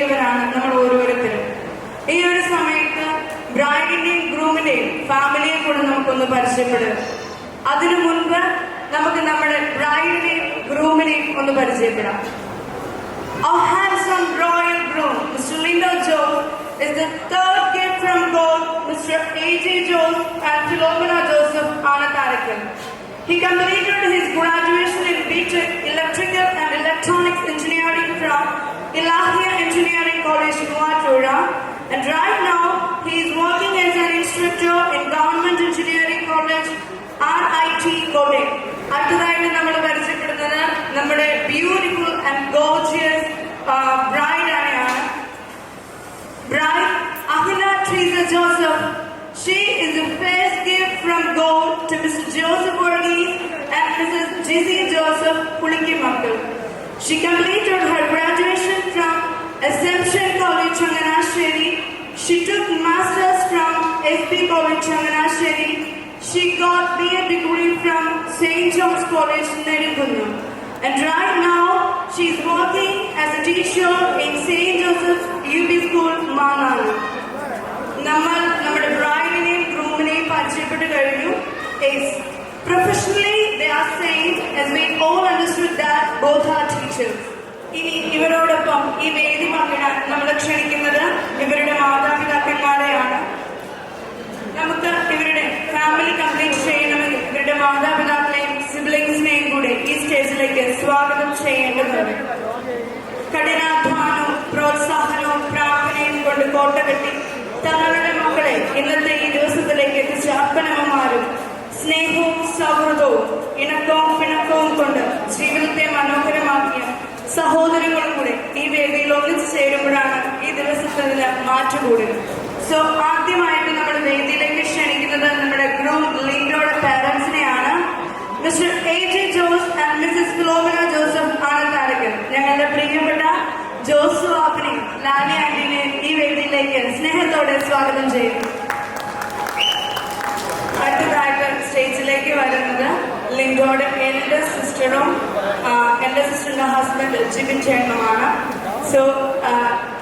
എത്തിയവരാണ് നമ്മൾ ഓരോരുത്തരും. ഈ ഒരു സമയത്ത് ബ്രൈഡിന്റെയും ഗ്രൂമിന്റെയും ഫാമിലിയെ കൂടെ നമുക്കൊന്ന് പരിചയപ്പെടുക. അതിനു മുൻപ് നമുക്ക് നമ്മുടെ ബ്രൈഡിനെയും ഗ്രൂമിനെയും ഒന്ന് പരിചയപ്പെടാം. Our handsome royal groom, Mr. Lindo Jose, is the third gift from God, Mr. A.J. Jose and Philomena Joseph Anatharakal. He completed his graduation in B.Tech Electrical and Electronics Engineering from Ilahia Engineering College, Nuatura, and right now he is working as an instructor in Government Engineering College, RIT, Kotak. അടുത്തതായിട്ട് നമ്മൾ പരിചയപ്പെടുന്നത് നമ്മുടെ beautiful and gorgeous bride ആണ്. Bride Ahila Treesa Joseph. She is the first gift from God to Mr. Joseph Varghese and Mrs. Jizzy Joseph Pulikkimakkal. She completed her graduation from Assumption College, Changanasheri. She took masters from SP College, Changanasheri. She got BA degree from St. John's College, Nedikunnu. And right now, she is working as a teacher in St. Joseph's UB School, Manali. നമ്മുടെ ബ്രൈഡിനെയും ഗ്രൂമിനെയും പരിചയപ്പെട്ട് കഴിഞ്ഞു. Professionally, they are saints, as we all understood that both are teachers. ഇനി ഇവരോടൊപ്പം ഈ വേദി പങ്കിടാൻ നമ്മൾ ക്ഷണിക്കുന്നത് ഇവരുടെ മാതാപിതാക്കന്മാരെയാണ്. നമുക്ക് ഇവരുടെ ഫാമിലി കംപ്ലീറ്റ് ചെയ്യണമെങ്കിൽ ഇവരുടെ മാതാപിതാക്കളെയും സിബ്ലിംഗ്സിനെയും കൂടെ ഈ സ്റ്റേജിലേക്ക് സ്വാഗതം ചെയ്യേണ്ടതുണ്ട്. കഠിനാധ്വാനവും പ്രോത്സാഹനവും പ്രാർത്ഥനയും കൊണ്ട് കോട്ട കെട്ടി തങ്ങളുടെ മക്കളെ ഇന്നത്തെ ഈ ദിവസത്തിലേക്ക് എത്തിച്ച അപ്പനമ്മമാരും സ്നേഹവും സൗഹൃദവും ഇണക്കവും പിണക്കവും കൊണ്ട് ജീവിതത്തെ മനോഹരമാക്കിയ സഹോദരങ്ങളും കൂടെ ഈ വേദിയിൽ ഒന്നിച്ചു ചേരുമ്പോഴാണ് ഈ ദിവസത്തിന് മാറ്റുകൂടുന്നത്. സോ ആദ്യമായിട്ട് നമ്മുടെ വേദിയിലേക്ക് ക്ഷണിക്കുന്നത് നമ്മുടെ ഗ്രൂം ലിൻഡോയുടെ പാരന്റ്സിനെയാണ്. Mr A.J. Jose and Mrs Philomina Joseph Anatharakkal. ഞങ്ങളുടെ പ്രിയപ്പെട്ട ജോസു ആപ്പിനെയും ലാലി ആന്റിനെയും ഈ വേദിയിലേക്ക് സ്നേഹത്തോടെ സ്വാഗതം ചെയ്യുന്നു. അടുത്തതായിട്ട് സ്റ്റേജിലേക്ക് വരുന്നത് ലിൻഡോയുടെ എന്റെ സിസ്റ്ററും എന്റെ സിസ്റ്ററിന്റെ ഹസ്ബൻഡ് ജിബിൻ ചേട്ടനുമാണ്. സോ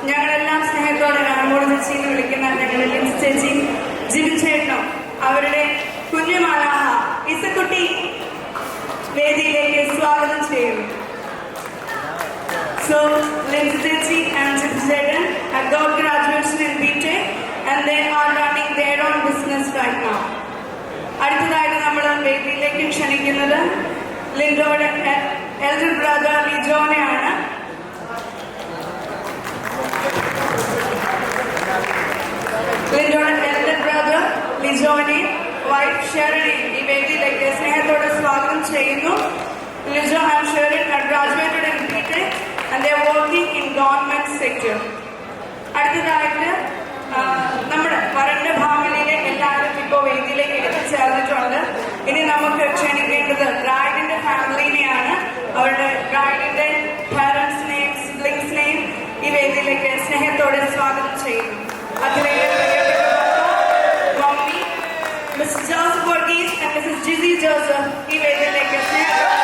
ഞങ്ങളെല്ലാം സ്നേഹത്തോടെ രാമോട് ചേച്ചി എന്ന് വിളിക്കുന്ന ഞങ്ങളുടെ ലിൻസ് ചേച്ചി ജിബിൻ ചേട്ടനും അവരുടെ കുഞ്ഞുമാലാഹ ഇസക്കുട്ടി വേദിയിലേക്ക് സ്വാഗതം ചെയ്യുന്നു. So, Lindsay Chechi and Jibin Chetan have got graduation in B.Tech and they are running their own business right now. അടുത്തതായിട്ട് നമ്മൾ വേദിയിലേക്ക് ക്ഷണിക്കുന്നത് ലിൻഡോയുടെ എൽഡർ ബ്രദർ ലിജോനെയാണ്. ലിൻഡോയുടെ എൽഡർ ബ്രദർ ലിജോനെ വൈഫ് ഷെറിനെ ഈ വേദിയിലേക്ക് സ്നേഹത്തോടെ സ്വാഗതം ചെയ്യുന്നു. Lijo and Sherin are graduated in B.Tech and they are working in government sector. അടുത്തതായിട്ട് നമ്മുടെ വരന്റെ ഫാമിലിയിലെ എല്ലാവരും ഇപ്പോൾ വേദിയിലേക്ക് എത്തിച്ചേർന്നിട്ടുണ്ട്. ഇനി നമുക്ക് ക്ഷണിക്കേണ്ടത് ബ്രൈഡിന്റെ ഫാമിലിനെയാണ്. അവരുടെ ബ്രൈഡിന്റെ പാരന്റ്സിനെയും സിബ്ലിംഗ്സിനെയും ഈ വേദിയിലേക്ക് സ്നേഹത്തോടെ സ്വാഗതം ചെയ്യുന്നു. അതിലേക്ക് മമ്മി Mr Joseph Varghese and Mrs Jisy Joseph ഈ വേദിയിലേക്ക് സ്നേഹത്തോടെ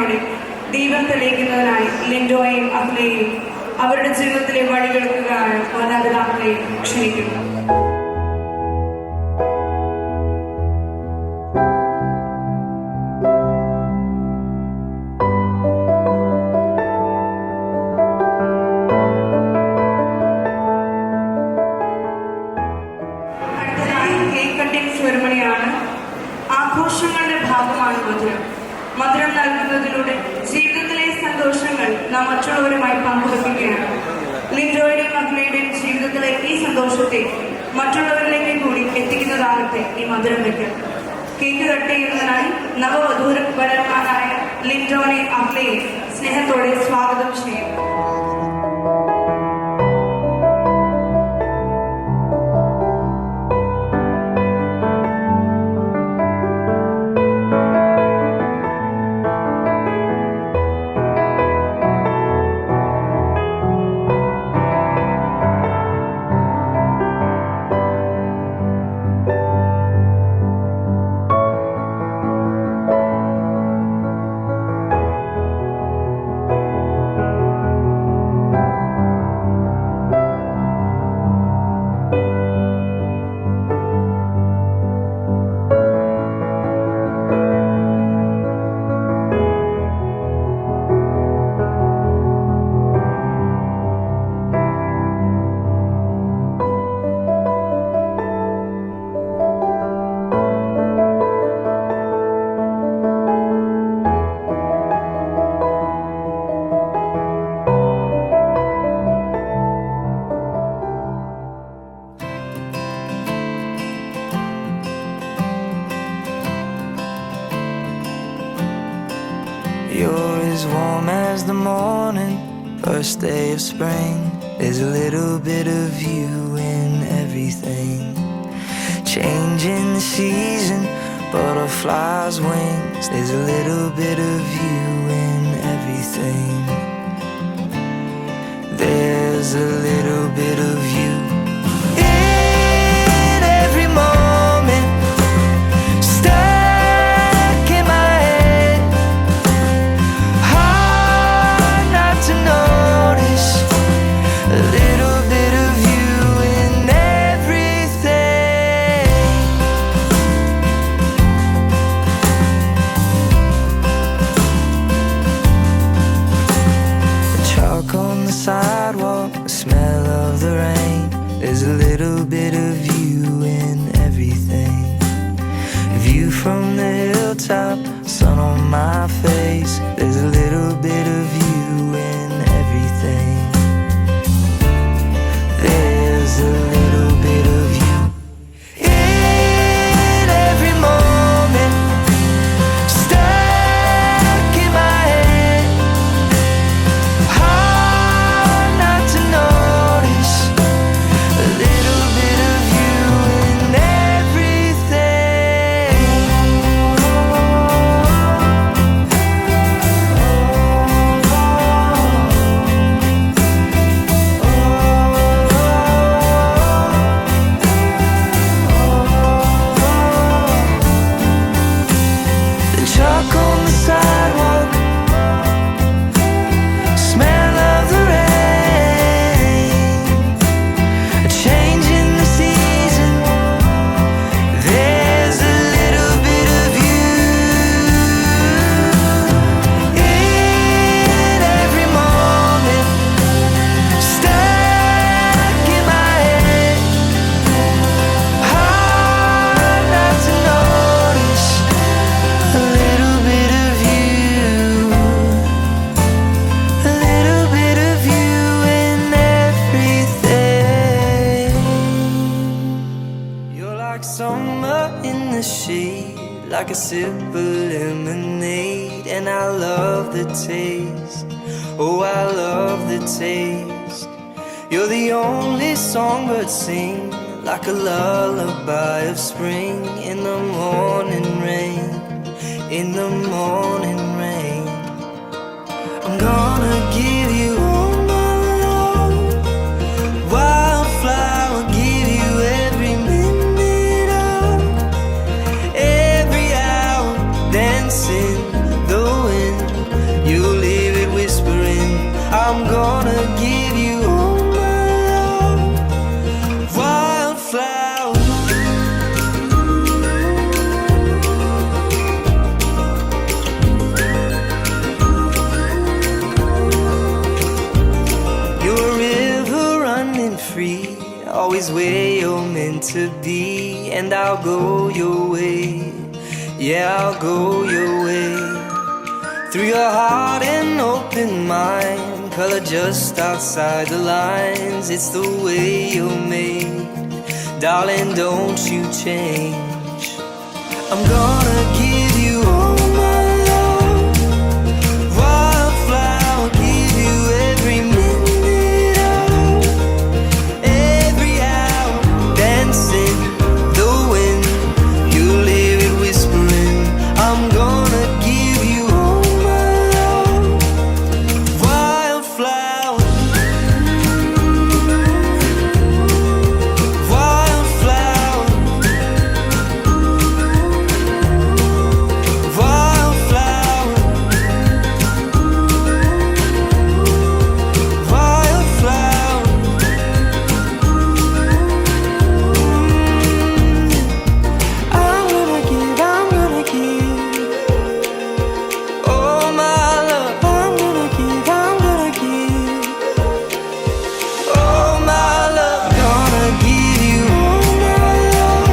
പ്രാർത്ഥനയോടെ ദീപം തെളിയിക്കുന്നതിനായി ലിൻഡോയെയും അഖിലയെയും അവരുടെ ജീവിതത്തിലെ വഴിവെളുക്കുകയായ മാതാപിതാക്കളെയും ക്ഷണിക്കുന്നു. ആഘോഷങ്ങളുടെ ഭാഗമാണ് മധുരം. മധുരം നൽകുന്നതിലൂടെ ജീവിതത്തിലെ സന്തോഷങ്ങൾ നാം മറ്റുള്ളവരുമായി പങ്കുവെക്കുകയാണ്. ലിൻഡോയുടെയും അഖിലയുടെയും ജീവിതത്തിലെ ഈ സന്തോഷത്തെ മറ്റുള്ളവരിലേക്ക് കൂടി എത്തിക്കുന്നതാകട്ടെ ഈ മധുരം വയ്ക്കൽ. കേക്ക് കട്ട് ചെയ്യുന്നതിനായി നവവധൂവരന്മാരായ ലിൻഡോനെയും അഖിലയെയും സ്നേഹത്തോടെ സ്വാഗതം ചെയ്യുന്നു. You're as warm as the morning, first day of spring. There's a little bit of you in everything. Changing the season, butterflies' wings. There's a little bit of you in everything. There's a little bit of you in every moment. Stuck in my head, hard not to notice. A little bit of you in everything. The chalk on the sidewalk, the smell of the rain. There's a little bit of you in everything. View from the hilltop, sun on my face. There's a little bit of you in everything. There's a little bit of you in every moment. Stuck in my head, hard not to notice. A little bit of you in everything. The chalk on the sidewalk, smell of the rain, a change in the season. There's a little bit of you in every moment. Stuck in my head, hard not to notice. A little bit of you, a little bit of you in everything. You're like summer in the shade, like a sip of lemonade. And I love the taste, oh I love the taste. You're the only songbird sing, like a lullaby of spring. In the morning rain, in the morning rain. I'm gonna give you all my love. Wildflower, give you every minute of every hour. Dancing the wind, is where you're meant to be, and I'll go your way. Yeah, I'll go your way. Through your heart and open mind, color just outside the lines. It's the way you're made, darling, don't you change. I'm gonna give you all my love, wildflower, give you every minute of every hour, dancing the wind, you leave it whispering. I'm gonna give you all my love, wildflower, wildflower, wildflower, wildflower. I'm gonna give all my love. I'm gonna give all my love. Gonna give you all my love,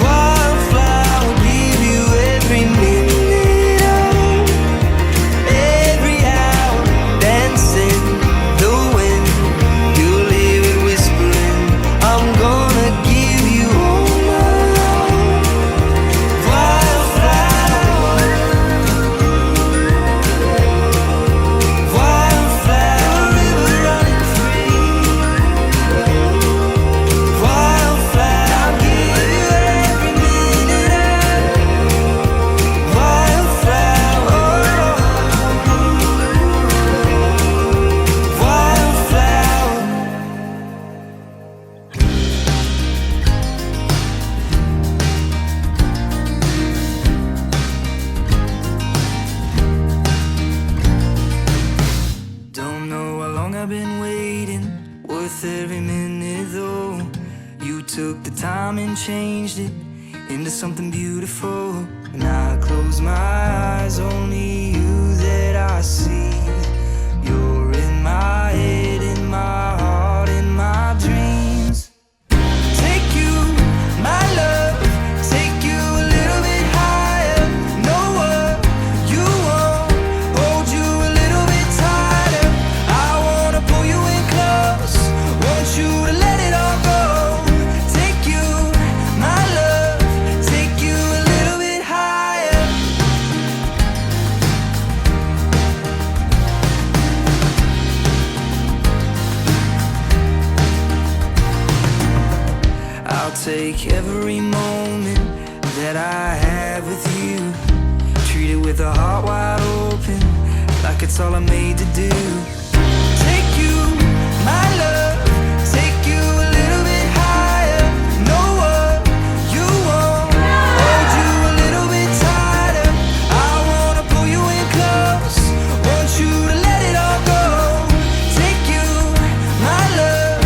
wildflower, give you every minute of every hour, dancing the wind, you leave it whispering. I'm gonna give you all my love, wildflower, wildflower, river running free, wildflower, I'll give you every minute of wildflower, wildflower. Don't know how long I've been waiting, worth every minute though. You took the time and changed it into something beautiful. When I close my eyes, only you that I see. You're in my head, in my heart, in my dreams. Take you, my love, take you a little bit higher. Know what you want, hold you a little bit tighter. I wanna pull you in close, want you to let it all go. Take you, my love, take you a little bit higher. I'll take every moment that I have with you, treat it with a heart wide open, like it's all I'm made to do. Take you, my love, take you a little bit higher. Know what you want, hold you a little bit tighter. I wanna pull you in close, want you to let it all go. Take you, my love,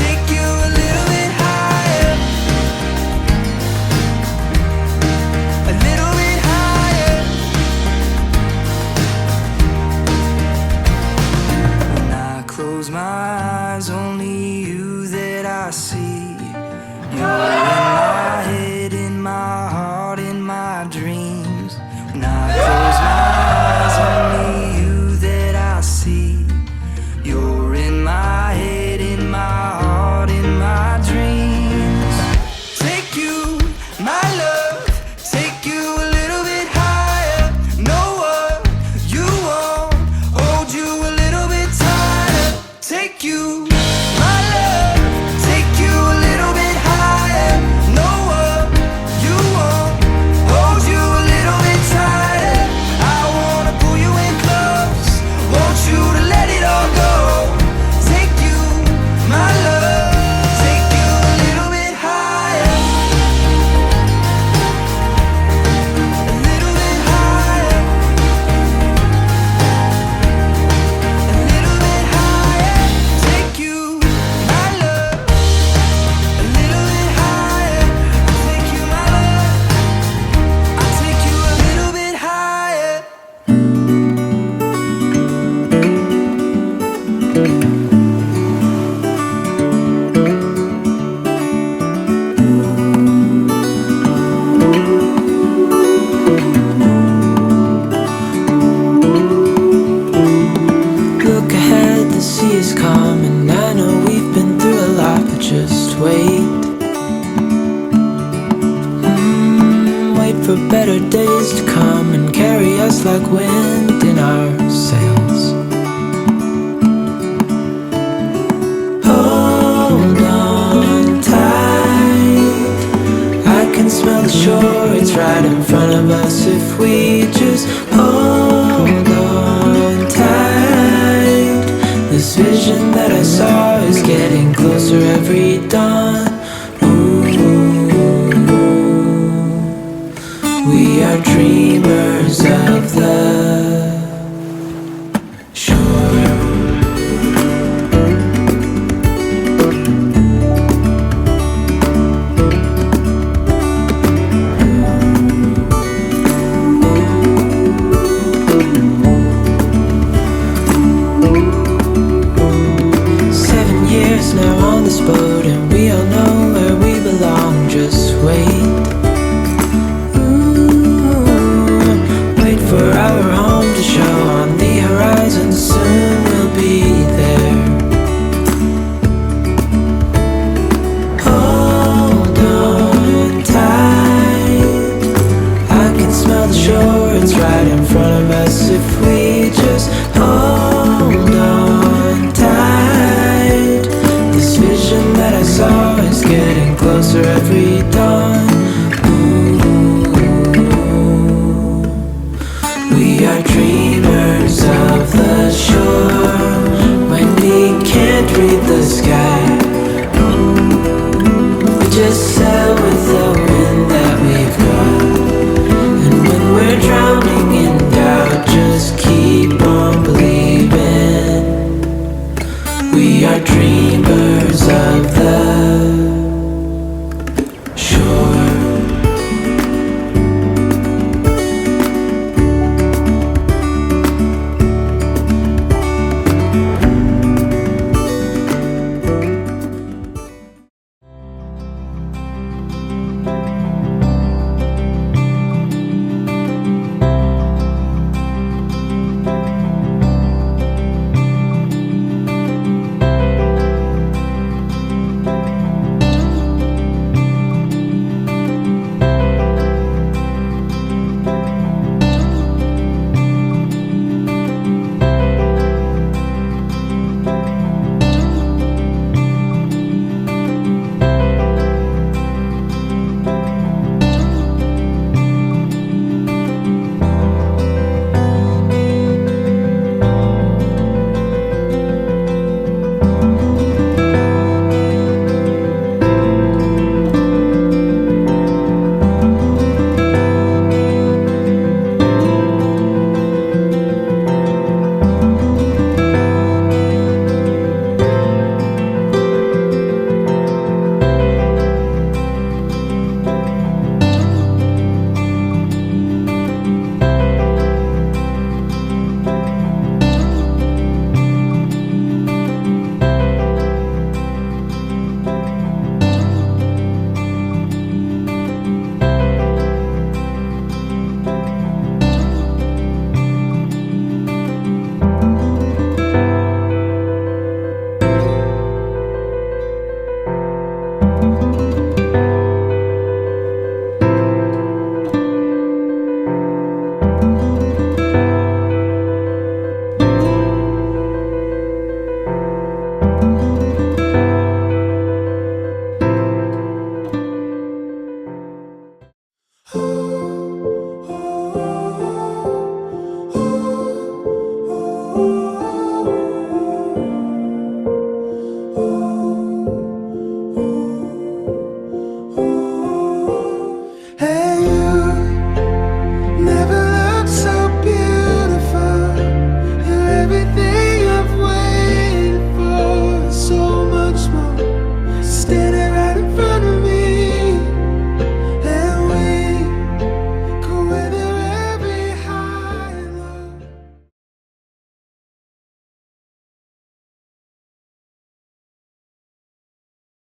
take you a little bit higher, a little bit higher. right in front of us if we just hold on tight. This vision that I saw is getting closer every dawn. We are dreamers of the shore. 7 years now on this boat, and we all know where we belong. Just wait. For our home to show on the horizon, soon we'll be there. Hold on tight, I can smell the shore, it's right in front of us if we just hold on tight. This vision that I saw is getting closer every dawn. We are dreamers of the shore.